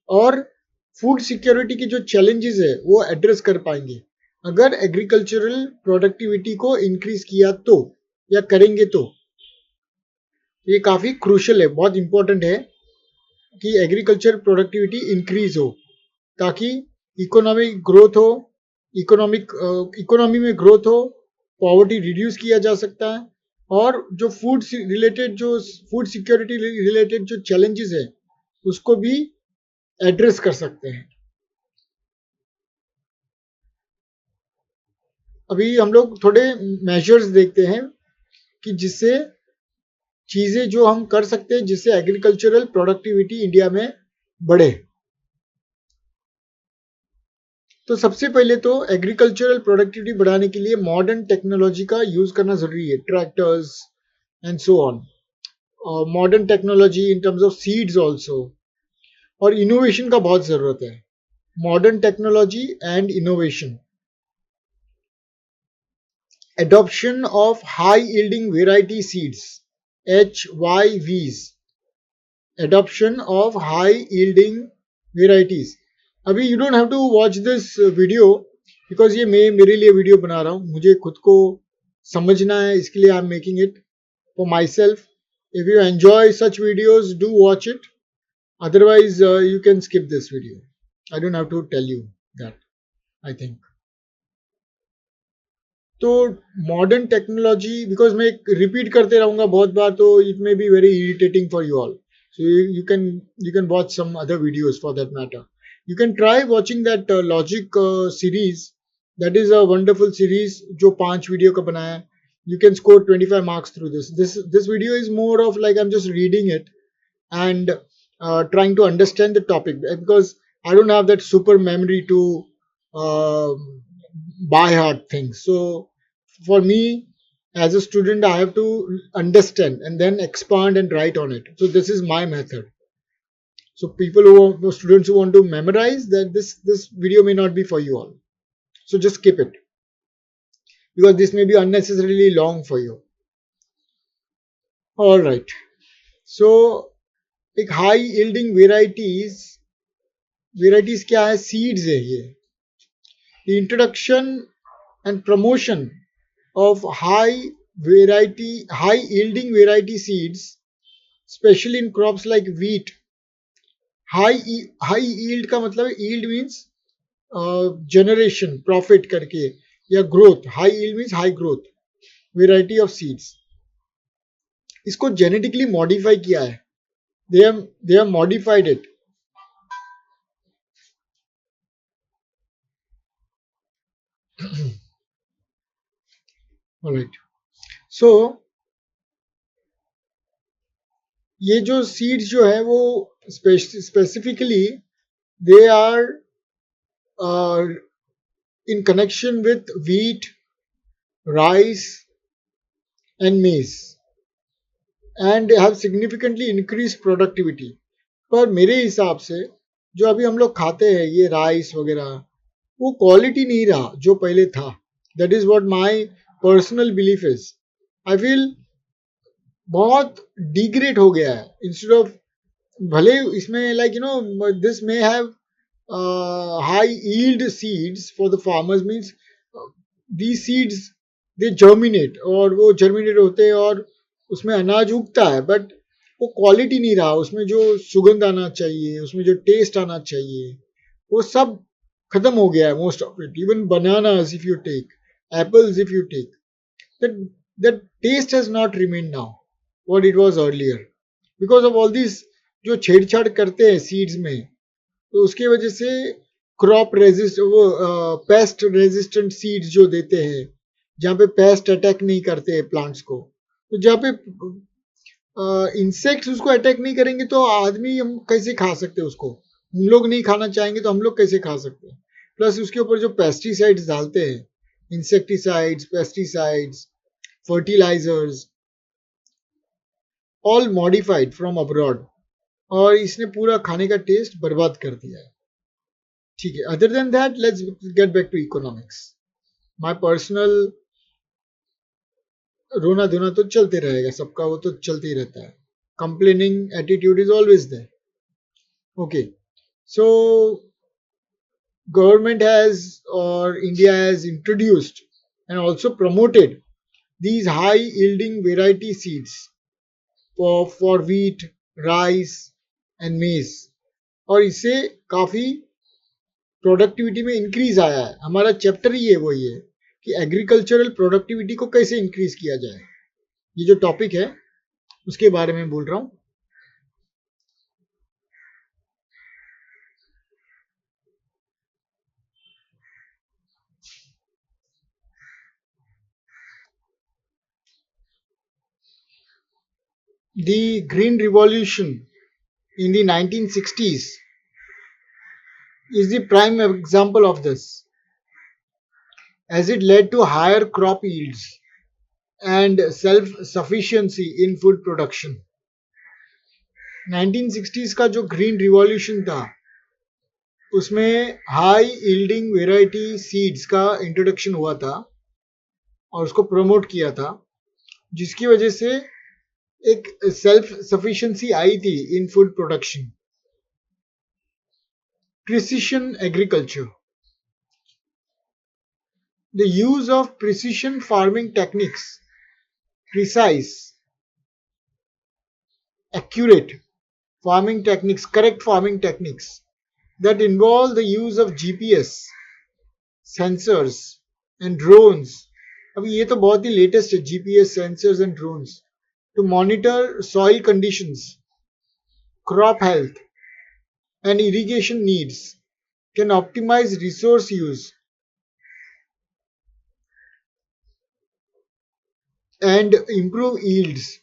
और फूड सिक्योरिटी के जो चैलेंजेस है वो एड्रेस कर पाएंगे अगर एग्रीकल्चरल प्रोडक्टिविटी को इंक्रीज किया तो, या करेंगे तो। ये काफी क्रूशल है, बहुत इंपॉर्टेंट है कि एग्रीकल्चर प्रोडक्टिविटी इंक्रीज हो ताकि इकोनॉमिक ग्रोथ हो, इकोनॉमी में ग्रोथ हो, पॉवर्टी रिड्यूस किया जा सकता है और जो फूड सिक्योरिटी रिलेटेड जो चैलेंजेस है उसको भी एड्रेस कर सकते हैं। अभी हम लोग थोड़े मेजर्स देखते हैं कि जिससे चीजें जो हम कर सकते हैं जिससे एग्रीकल्चरल प्रोडक्टिविटी इंडिया में बढ़े। तो सबसे पहले तो एग्रीकल्चरल प्रोडक्टिविटी बढ़ाने के लिए मॉडर्न टेक्नोलॉजी का यूज करना जरूरी है, tractors and so on, modern technology in terms of seeds also, और इनोवेशन का बहुत जरूरत है, modern technology and innovation. Adoption of high yielding variety seeds, HYVs, adoption of high yielding varieties. अभी you don't have to watch this video because ये मैं मेरे लिए वीडियो बना रहा हूँ, मुझे खुद को समझना है, इसके लिए I'm making it for myself. If you enjoy such videos, do watch it. Otherwise, you can skip this video. I don't have to tell you that, I think. तो मॉडर्न टेक्नोलॉजी, बिकॉज मैं repeat करते रहूंगा बहुत बार, तो it may be very irritating for you all. So you can watch some other videos for that matter. You can try watching that logic series. That is a wonderful series जो 5 video का बनाया है. You can score 25 marks through this. This video is more of like I'm just reading it and trying to understand the topic, because I don't have that super memory to uh, by heart things. So for me as a student, I have to understand and then expand and write on it. So this is my method. So students who want to memorize, that this video may not be for you all. So just skip it, because this may be unnecessarily long for you. All right. So एक high yielding varieties क्या है? Seeds है ये. The introduction and promotion of high yielding variety seeds, especially in crops like wheat. High yield का मतलब है, yield means generation, profit करके, या growth. High yield means high growth variety of seeds. इसको genetically modify किया है. They have modified it. Alright. So ये जो सीड्स जो है वो specifically they are in connection with wheat, rice and maize, and have significantly increased productivity. पर मेरे हिसाब से जो अभी हम लोग खाते हैं ये राइस वगैरह, वो क्वालिटी नहीं रहा जो पहले था. That is what my personal belief is. I feel बहुत डिग्रेड हो गया है. इंस्टेड ऑफ, भले इसमें like this may have high yield seeds for the farmers, means the seeds they germinate, और वो जर्मिनेट होते हैं और उसमें अनाज उगता है, बट वो क्वालिटी नहीं रहा. उसमें जो सुगंध आना चाहिए, उसमें जो टेस्ट आना चाहिए, वो सब खत्म हो गया है. Most of it, even bananas if you take, apples if you take, that taste has not remained now what it was earlier, because of all these जो छेड़छाड़ करते हैं सीड्स में, तो उसके वजह से क्रॉप रेजिस्ट, वो पेस्ट रेजिस्टेंट सीड्स जो देते हैं, जहाँ पे पेस्ट अटैक नहीं करते हैं प्लांट्स को, तो जहाँ पे इंसेक्ट्स उसको अटैक नहीं करेंगे तो आदमी हम कैसे खा सकते हैं उसको? हम लोग नहीं खाना चाहेंगे तो हम लोग कैसे खा सकते हैं? प्लस उसके ऊपर जो पेस्टिसाइड्स डालते हैं, insecticides, pesticides, fertilisers, all modified from abroad, और इसने पूरा खाने का टेस्ट बर्बाद कर दिया है. ठीक है, other than that let's get back to economics. My personal रोना धोना तो चलते रहेगा सबका, वो तो चलते ही रहता है. Complaining attitude is always there. Okay, so government has, or India has introduced and also promoted these high yielding variety seeds for wheat, rice and maize, और इससे काफी प्रोडक्टिविटी में इंक्रीज आया है. हमारा चैप्टर ही है वो ये कि एग्रीकल्चरल प्रोडक्टिविटी को कैसे इंक्रीज किया जाए. ये जो टॉपिक है उसके बारे में बोल रहा हूँ. The Green Revolution in the 1960s is the prime example of this, as it led to higher crop yields and self-sufficiency in food production. 1960s का जो ग्रीन रिवॉल्यूशन था, उसमें हाई यील्डिंग वेराइटी सीड्स का introduction हुआ था और उसको promote किया था, जिसकी वजह से एक सेल्फ सफिशिएंसी आई थी इन food production. Precision agriculture. The use of precision farming techniques, precise, accurate farming techniques, correct farming techniques that involve the use of GPS, sensors and drones. अभी ये तो बहुत ही लेटेस्ट है, GPS, sensors and drones to monitor soil conditions, crop health and irrigation needs, can optimize resource use and improve yields.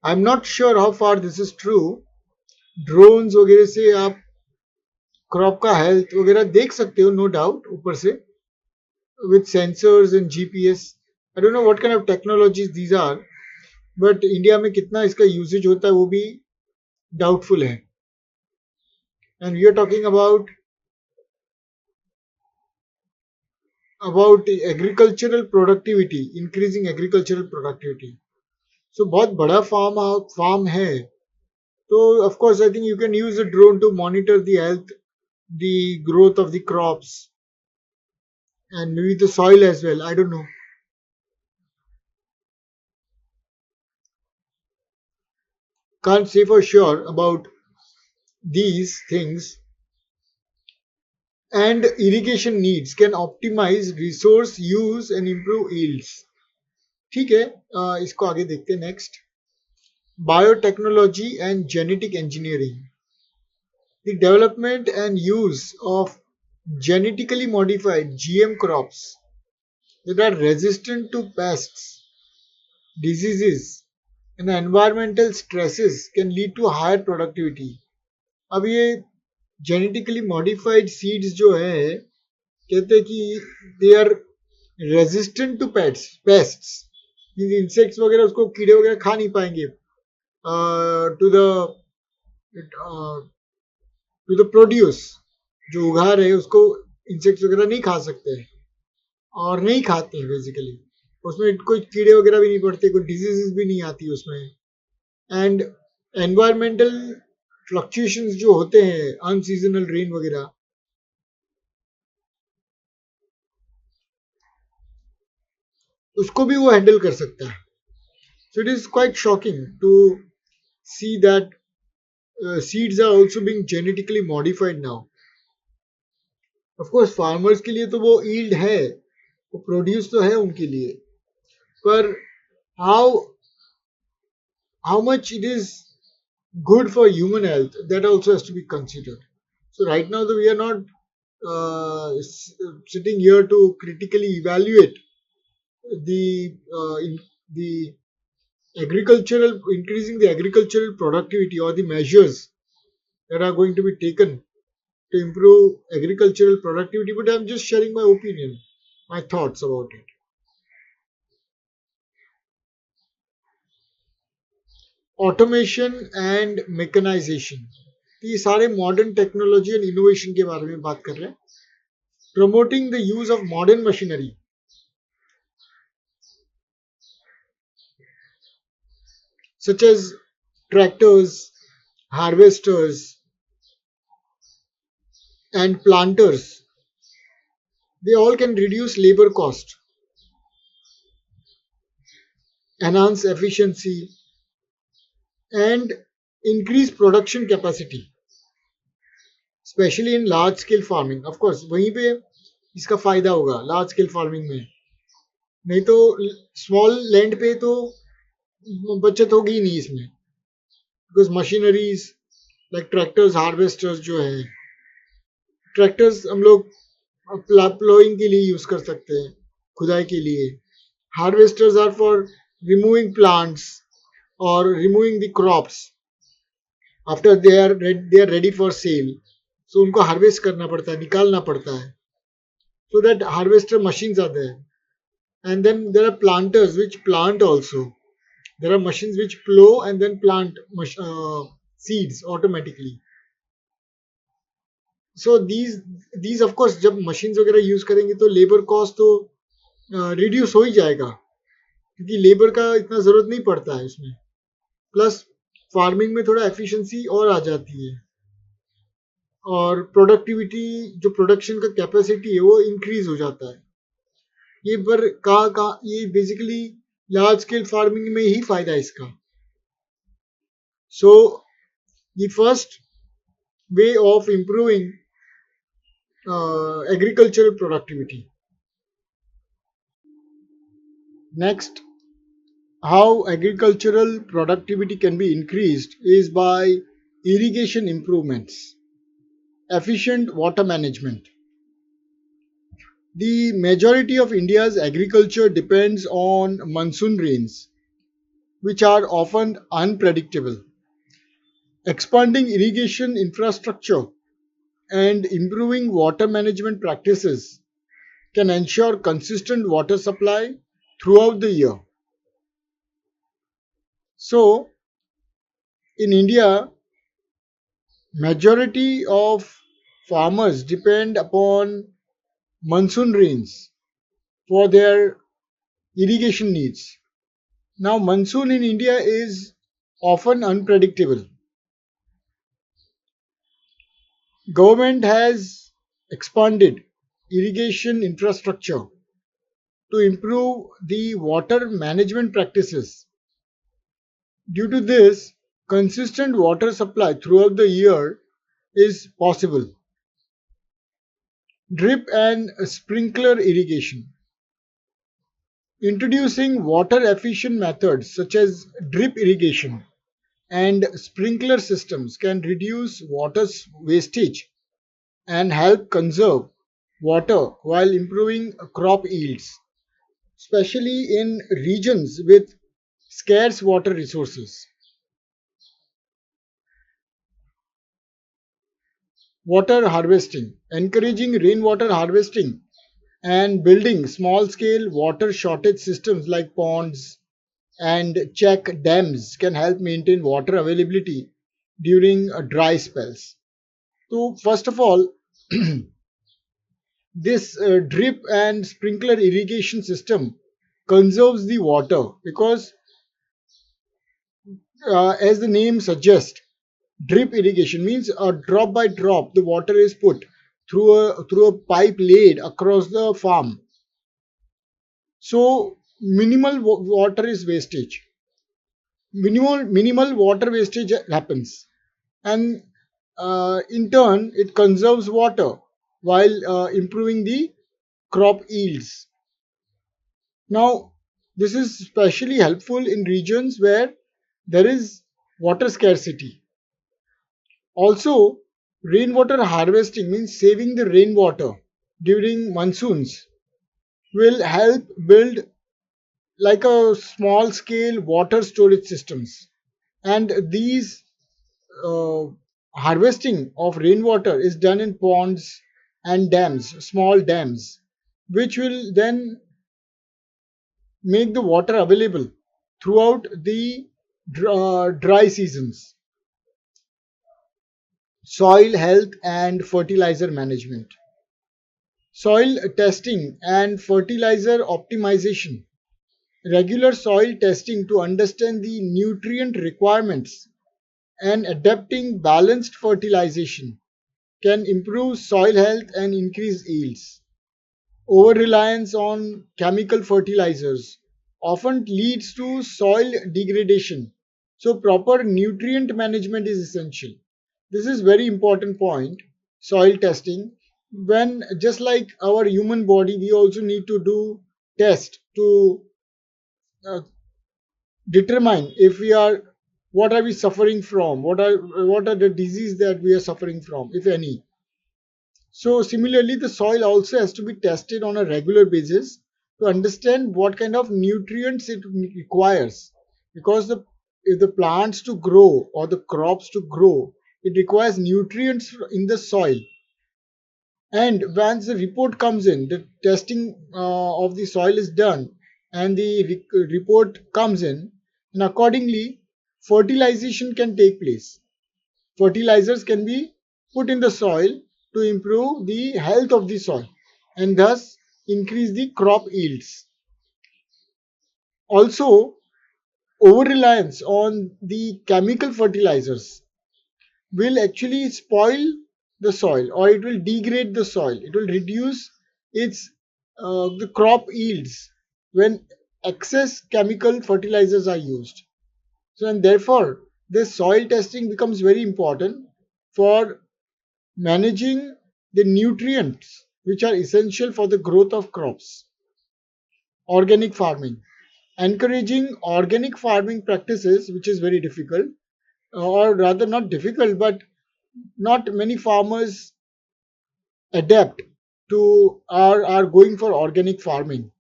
I'm not sure how far this is true. Drones वगैरह से आप crop का health वगैरह देख सकते हो, no doubt, ऊपर से with sensors and GPS. I don't know what kind of technologies these are, but India में कितना इसका यूजेज होता है वो भी डाउटफुल है. And we are talking about agricultural productivity, increasing agricultural productivity. So बहुत बड़ा फार्म है. So of course, I think you can use a drone to monitor the health, the growth of the crops, and maybe the soil as well. I don't know. Can't say for sure about these things. And irrigation needs can optimize resource use and improve yields. ठीक है, इसको आगे देखते हैं. Next, biotechnology and genetic engineering. The development and use of genetically modified GM crops that are resistant to pests, diseases and environmental stresses can lead to higher productivity. अब ये genetically modified seeds जो है, कहते हैं कि they are resistant to pests, insects वगैरह उसको कीड़े वगैरह खा नहीं पाएंगे. टू द प्रोड्यूस जो उगा रहे हैं उसको इंसेक्ट्स वगैरह नहीं खा सकते हैं और नहीं खाते हैं बेसिकली. उसमें कोई कीड़े वगैरह भी नहीं पड़ते, कोई डिजीजेस भी नहीं आती उसमें. एंड एनवायरमेंटल फ्लक्चुएशंस जो होते हैं, अनसीजनल रेन वगैरह, उसको भी वो हैंडल कर सकता है. So it is quite shocking to see that seeds are also being genetically modified now. Of course farmers के लिए तो वो yield है, वो प्रोड्यूस तो है उनके लिए, पर how much it is good for human health, that also has to be considered. So right now we are not sitting here to critically evaluate the increasing the agricultural productivity or the measures that are going to be taken to improve agricultural productivity, but I'm just sharing my opinion, my thoughts about it. Automation and mechanization. ये सारे modern technology and innovation के बारे में बात कर रहे हैं. Promoting the use of modern machinery such as tractors, harvesters and planters. They all can reduce labor cost, enhance efficiency and increase production capacity, especially in large scale farming. Of course वहीं पे इसका फायदा होगा large scale farming में, नहीं तो small land पे तो बचत होगी ही नहीं इसमें. Because machineries like tractors, harvesters जो है, ट्रैक्टर्स हम लोग प्लोइंग के लिए यूज कर सकते हैं, खुदाई के लिए. Harvesters are for removing plants और removing the crops after they are ready for sale. So उनको हार्वेस्ट करना पड़ता है, निकालना पड़ता है. So that harvester machines are there. And then there are planters which plant also. There are machines which plow and then plant seeds automatically. So these of course जब machines वगैरह use करेंगे तो labor cost तो reduce हो ही जाएगा. क्योंकि labour का इतना ज़रूरत नहीं पड़ता है उसमें, प्लस फार्मिंग में थोड़ा एफिशिएंसी और आ जाती है, और प्रोडक्टिविटी, जो प्रोडक्शन का कैपेसिटी है वो इंक्रीज हो जाता है। ये पर कहाँ ये बेसिकली लार्ज स्केल फार्मिंग में ही फायदा है इसका। So the first way of improving agricultural productivity. Next, how agricultural productivity can be increased is by irrigation improvements, efficient water management. The majority of India's agriculture depends on monsoon rains, which are often unpredictable. Expanding irrigation infrastructure and improving water management practices can ensure consistent water supply throughout the year. So, in India, majority of farmers depend upon monsoon rains for their irrigation needs. Now, monsoon in India is often unpredictable. Government has expanded irrigation infrastructure to improve the water management practices. Due to this, consistent water supply throughout the year is possible. Drip and sprinkler irrigation. Introducing water efficient methods such as drip irrigation and sprinkler systems can reduce water wastage and help conserve water while improving crop yields, especially in regions with scarce water resources. Water harvesting. Encouraging rainwater harvesting and building small scale water shortage systems like ponds and check dams can help maintain water availability during dry spells. So, first of all, this drip and sprinkler irrigation system conserves the water because, as the name suggests, drip irrigation means a drop by drop the water is put through a pipe laid across the farm. So, minimal water is wastage. Minimal water wastage happens, and in turn it conserves water while improving the crop yields. Now, this is especially helpful in regions where there is water scarcity. Also, rainwater harvesting means saving the rainwater during monsoons will help build like a small scale water storage systems, and these uh, harvesting of rainwater is done in ponds and dams, small dams, which will then make the water available throughout the dry seasons. Soil health and fertilizer management. Soil testing and fertilizer optimization. Regular soil testing to understand the nutrient requirements and adapting balanced fertilization can improve soil health and increase yields. Over reliance on chemical fertilizers often leads to soil degradation. So, proper nutrient management is essential. This is very important point. Soil testing. When just like our human body, we also need to do test to uh, determine if we are what are we suffering from, what are the disease that we are suffering from, if any. So similarly, the soil also has to be tested on a regular basis to understand what kind of nutrients it requires. Because if the plants to grow or the crops to grow, it requires nutrients in the soil. And once the report comes in, the testing of the soil is done, and the report comes in, and accordingly, fertilization can take place. Fertilizers can be put in the soil to improve the health of the soil and thus increase the crop yields. Also, over reliance on the chemical fertilizers will actually spoil the soil, or it will degrade the soil. It will reduce its the crop yields when excess chemical fertilizers are used. So, and therefore, this soil testing becomes very important for managing the nutrients which are essential for the growth of crops. Organic farming, encouraging organic farming practices, which is very difficult, or rather not difficult, but not many farmers adapt to are going for organic farming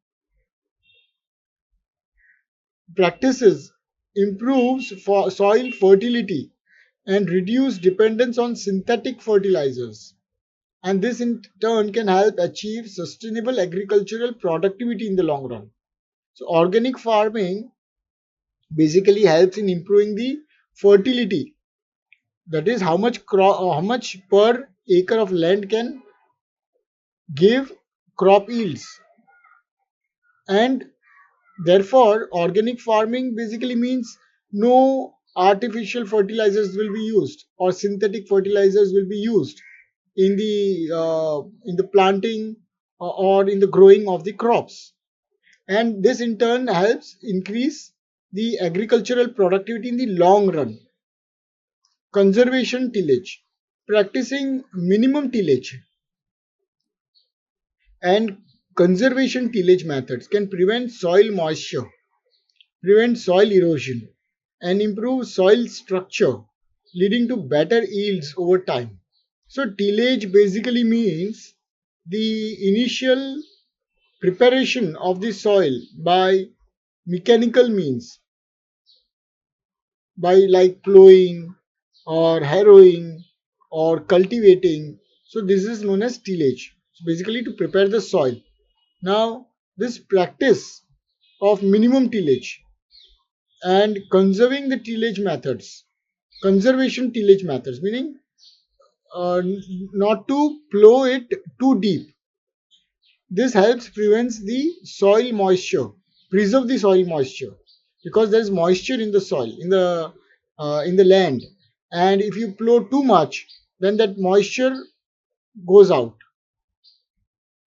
practices, improves for soil fertility and reduce dependence on synthetic fertilizers, and this in turn can help achieve sustainable agricultural productivity in the long run. So organic farming basically helps in improving the fertility, that is how much per acre of land can give crop yields. And therefore organic farming basically means no artificial fertilizers will be used or synthetic fertilizers will be used in the planting or in the growing of the crops, and this in turn helps increase the agricultural productivity in the long run. Conservation tillage, practicing minimum tillage and conservation tillage methods can prevent soil moisture, prevent soil erosion, and improve soil structure, leading to better yields over time. So, tillage basically means the initial preparation of the soil by mechanical means, by like plowing or harrowing or cultivating. So, this is known as tillage. So, basically, to prepare the soil. Now, this practice of minimum tillage and conserving the tillage methods, conservation tillage methods, meaning not to plow it too deep. This helps prevents the soil moisture, preserve the soil moisture, because there is moisture in the soil, in the land, and if you plow too much, then that moisture goes out.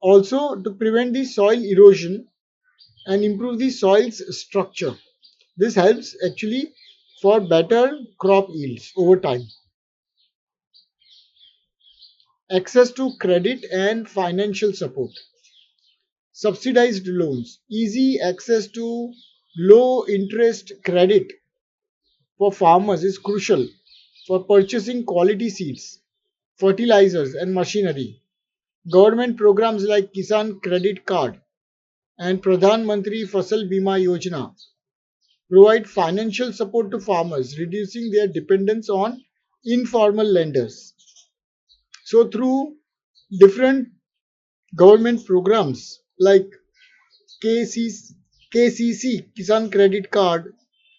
Also, to prevent the soil erosion and improve the soil's structure. This helps actually for better crop yields over time. Access to credit and financial support. Subsidized loans. Easy access to low interest credit for farmers is crucial for purchasing quality seeds, fertilizers, and machinery. Government programs like Kisan Credit Card and Pradhan Mantri Fasal Bima Yojana provide financial support to farmers, reducing their dependence on informal lenders. So, through different government programs like KCC, KCC Kisan Credit Card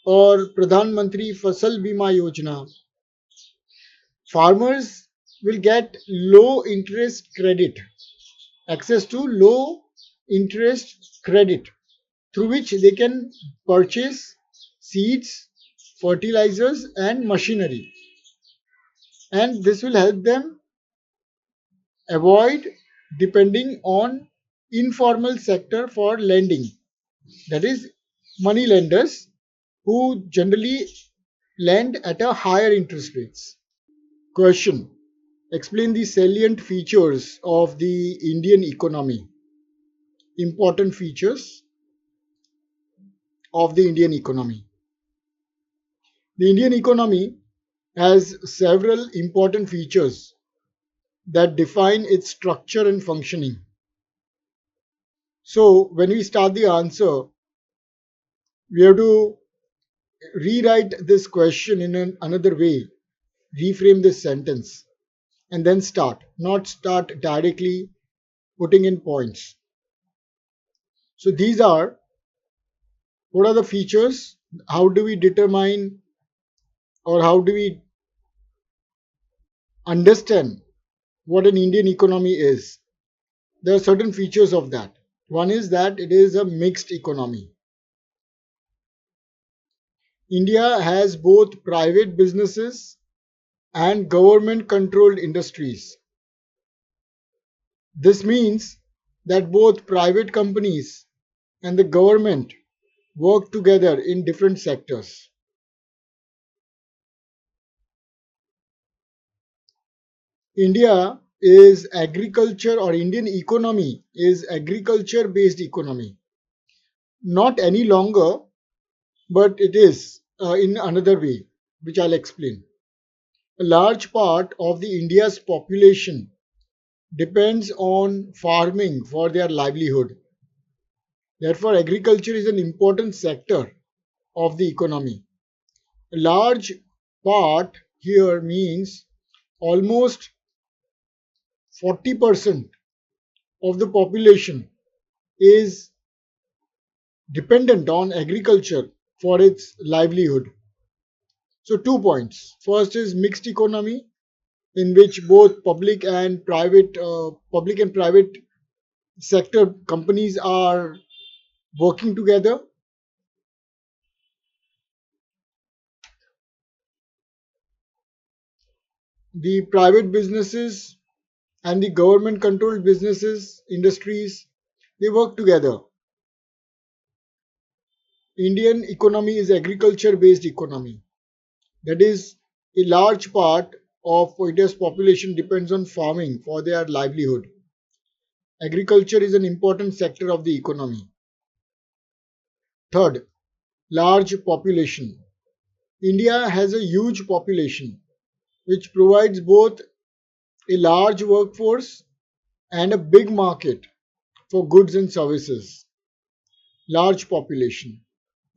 or Pradhan Mantri Fasal Bima Yojana, farmers will get low interest credit, access to low interest credit through which they can purchase seeds, fertilizers, and machinery. And this will help them avoid depending on informal sector for lending, that is money lenders who generally lend at a higher interest rates. Question: explain the salient features of the Indian economy. Important features of the Indian economy. The Indian economy has several important features that define its structure and functioning. So, when we start the answer, we have to rewrite this question in another way, reframe this sentence, and then start, not start directly putting in points. So, these are what are the features, how do we determine or how do we understand what an Indian economy is. There are certain features of that. One is that it is a mixed economy. India has both private businesses and government controlled industries. This means that both private companies and the government work together in different sectors. India is agriculture, or Indian economy is agriculture based economy. Not any longer, but it is in another way, which I'll explain. A large part of the India's population depends on farming for their livelihood. Therefore, agriculture is an important sector of the economy. A large part here means almost 40% of the population is dependent on agriculture for its livelihood. So, 2 points. First is mixed economy, in which both public and private sector companies are working together. The private businesses and the government controlled businesses, industries, they work together. Indian economy is agriculture based economy. That is, a large part of India's population depends on farming for their livelihood. Agriculture is an important sector of the economy. Third, large population. India has a huge population which provides both a large workforce and a big market for goods and services. Large population.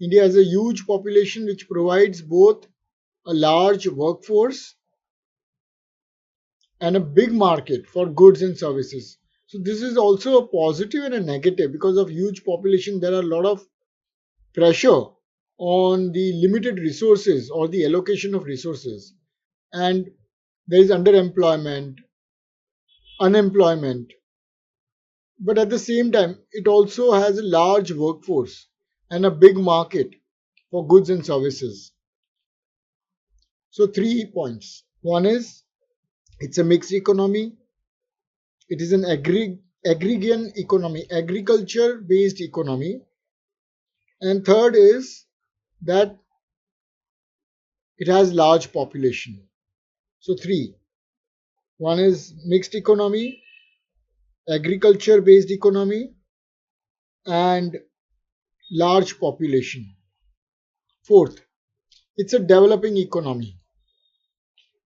India has a huge population which provides both a large workforce and a big market for goods and services. So this is also a positive and a negative. Because of huge population, there are a lot of pressure on the limited resources or the allocation of resources, and there is underemployment, unemployment. But at the same time, it also has a large workforce and a big market for goods and services. So 3 points. One is it's a mixed economy. It is an agrarian economy, agriculture based economy. And third is that it has large population. So three. One is mixed economy, agriculture based economy, and large population. Fourth, it's a developing economy.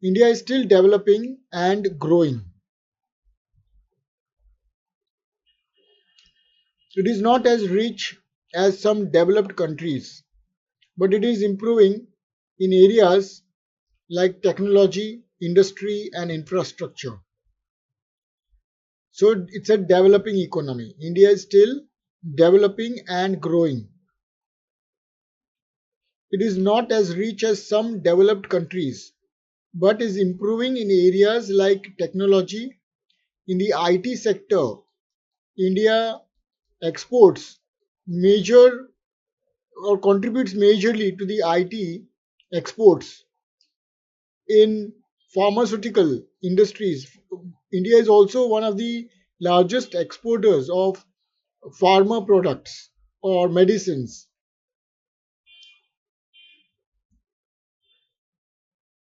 India is still developing and growing. It is not as rich as some developed countries, but it is improving in areas like technology, industry, and infrastructure. So it's a developing economy. India is still developing and growing. It is not as rich as some developed countries, but is improving in areas like technology. In the IT sector, India exports major or contributes majorly to the IT exports. In pharmaceutical industries, India is also one of the largest exporters of pharma products or medicines,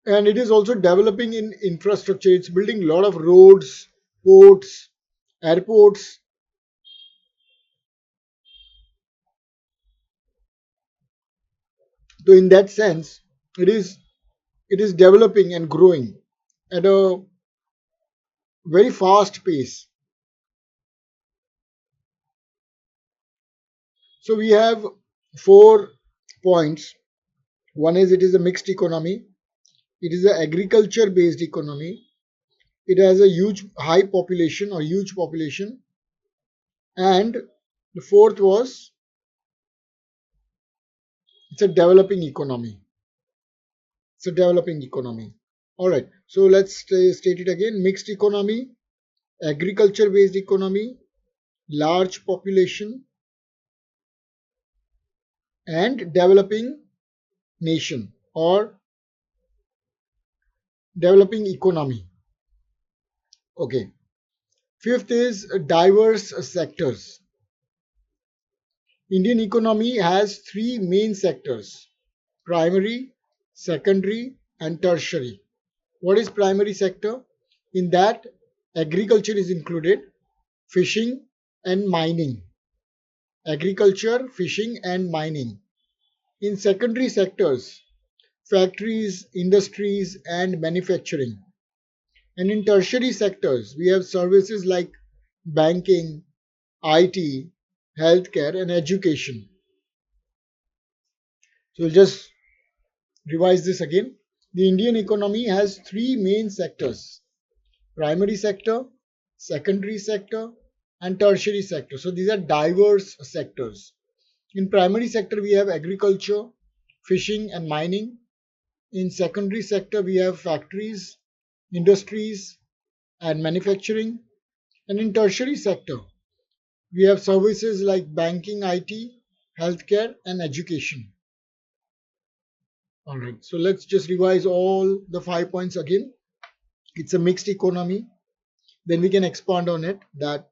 and it is also developing in infrastructure. It's building a lot of roads, ports, airports. So in that sense, it is it is developing and growing at a very fast pace. So we have 4 points. One is it is a mixed economy. It is an agriculture based economy. It has a huge population. And the fourth was it's a developing economy. It's a developing economy. All right. So let's state it again. Mixed economy, agriculture based economy, large population, and developing nation or developing economy. Okay. Fifth is diverse sectors. Indian economy has three main sectors: primary, secondary, and tertiary. What is primary sector? In that, agriculture is included, fishing and mining. Agriculture, fishing and mining. In secondary sectors, factories, industries and manufacturing. And in tertiary sectors, we have services like banking, IT, healthcare and education. So we'll just revise this again. The Indian economy has three main sectors: primary sector, secondary sector, and tertiary sector. So these are diverse sectors. In primary sector, we have agriculture, fishing, and mining. In secondary sector, we have factories, industries, and manufacturing. And in tertiary sector, we have services like banking, IT, healthcare, and education. All right, so let's just revise all the 5 points again. It's a mixed economy. Then we can expand on it that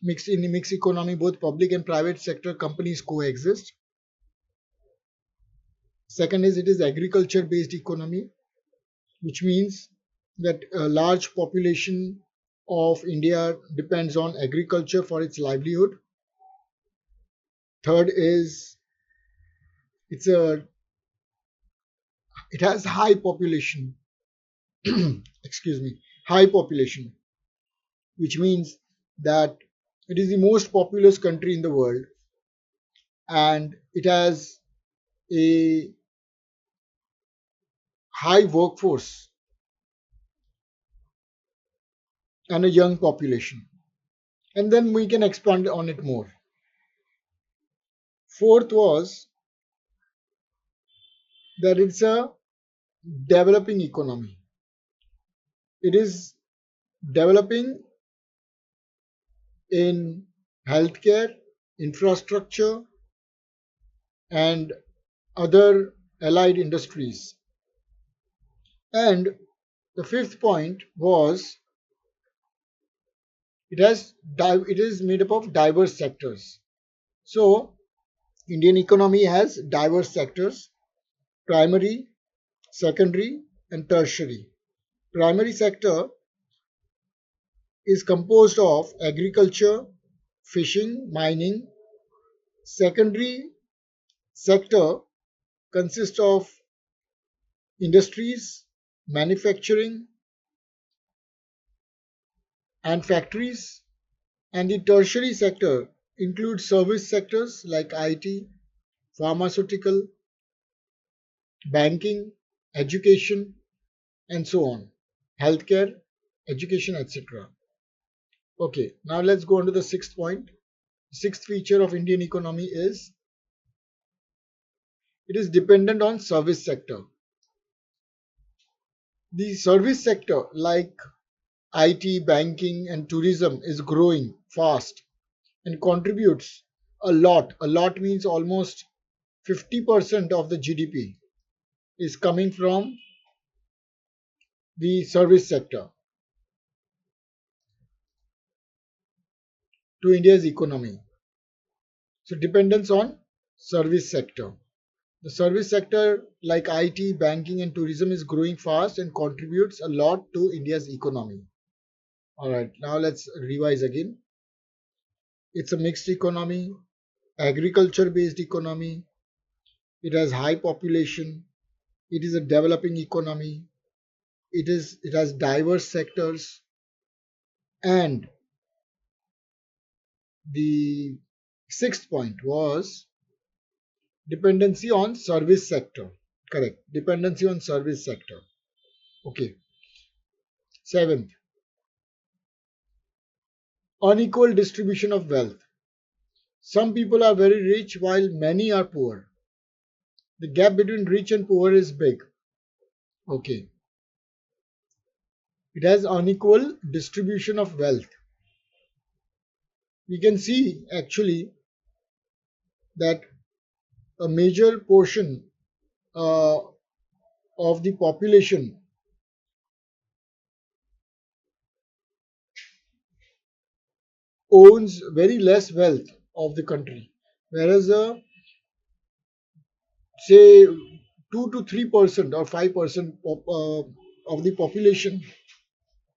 in the mixed economy, both public and private sector companies coexist. Second is it is agriculture based economy, which means that a large population of India depends on agriculture for its livelihood. Third is it's a it has high population, excuse me, high population, which means that it is the most populous country in the world and it has a high workforce and a young population. And then we can expand on it more. Fourth was that it's a developing economy. It is developing in healthcare, infrastructure, and other allied industries. And the fifth point was it is made up of diverse sectors. So Indian economy has diverse sectors: primary, secondary, and tertiary. Primary sector is composed of agriculture, fishing, mining. Secondary sector consists of industries, manufacturing, and factories. And the tertiary sector includes service sectors like IT, pharmaceutical, banking, education, and so on, healthcare, education, etc. Okay, now let's go on to the sixth point. Sixth feature of Indian economy is it is dependent on service sector. The service sector like IT, banking, and tourism is growing fast and contributes a lot. A lot means almost 50% of the GDP is coming from the service sector to India's economy. So dependence on service sector. The service sector like IT, banking and tourism is growing fast and contributes a lot to India's economy. Alright, now let's revise again. It's a mixed economy, agriculture based economy. It has high population. It is a developing economy. It has diverse sectors, and the sixth point was dependency on service sector. Correct. Dependency on service sector. Okay. Seventh, unequal distribution of wealth. Some people are very rich while many are poor. The gap between rich and poor is big. Okay. It has unequal distribution of wealth. We can see actually that a major portion uh, of the population owns very less wealth of the country, whereas say 2 to 3% or 5% of the population,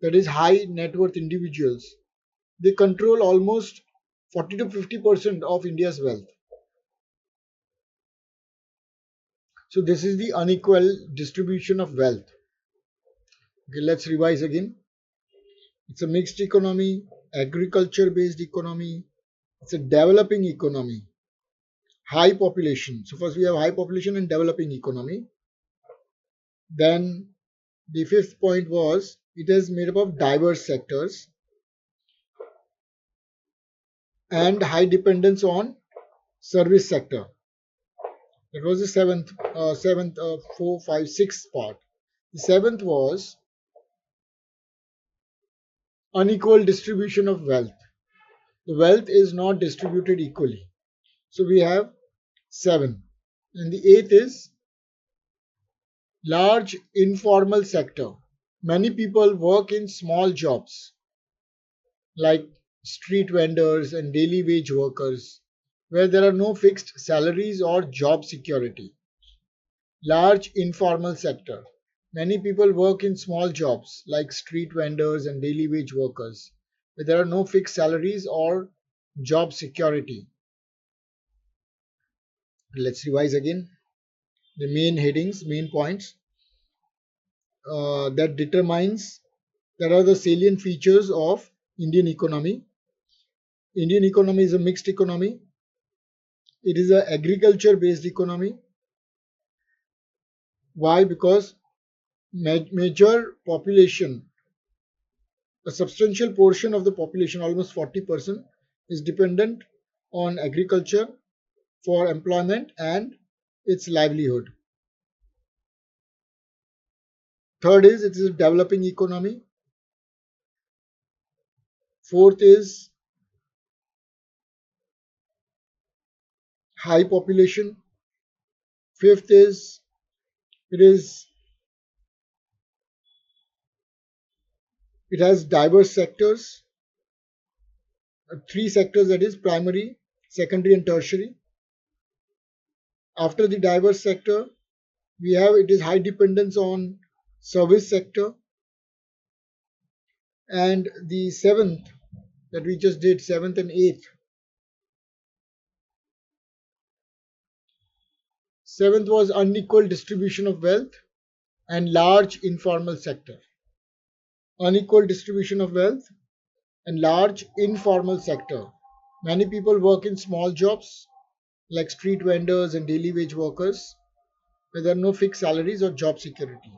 that is high net worth individuals, they control almost 40 to 50% of India's wealth. So this is the unequal distribution of wealth. Okay, let's revise again. It's a mixed economy, agriculture based economy, it's a developing economy, high population. So first we have high population and developing economy. Then the fifth point was it is made up of diverse sectors and high dependence on service sector. That was the seventh, four, five, sixth part. The seventh was unequal distribution of wealth. The wealth is not distributed equally. So we have seven. And the eighth is large informal sector. Many people work in small jobs like street vendors and daily wage workers where there are no fixed salaries or job security. Large informal sector. Many people work in small jobs like street vendors and daily wage workers where there are no fixed salaries or job security. Let's revise again the main headings, main points that are the salient features of Indian economy. Indian economy is a mixed economy. It is an agriculture based economy. Why? Because major population, a substantial portion of the population, almost 40%, is dependent on agriculture for employment and its livelihood. Third is it is a developing economy. Fourth is high population. Fifth is it has diverse sectors, three sectors, that is primary, secondary and tertiary. After the diverse sector, we have it is high dependence on service sector. And the seventh that we just did, seventh and eighth. Seventh was unequal distribution of wealth and large informal sector. Unequal distribution of wealth and large informal sector. Many people work in small jobs like street vendors and daily wage workers where there are no fixed salaries or job security.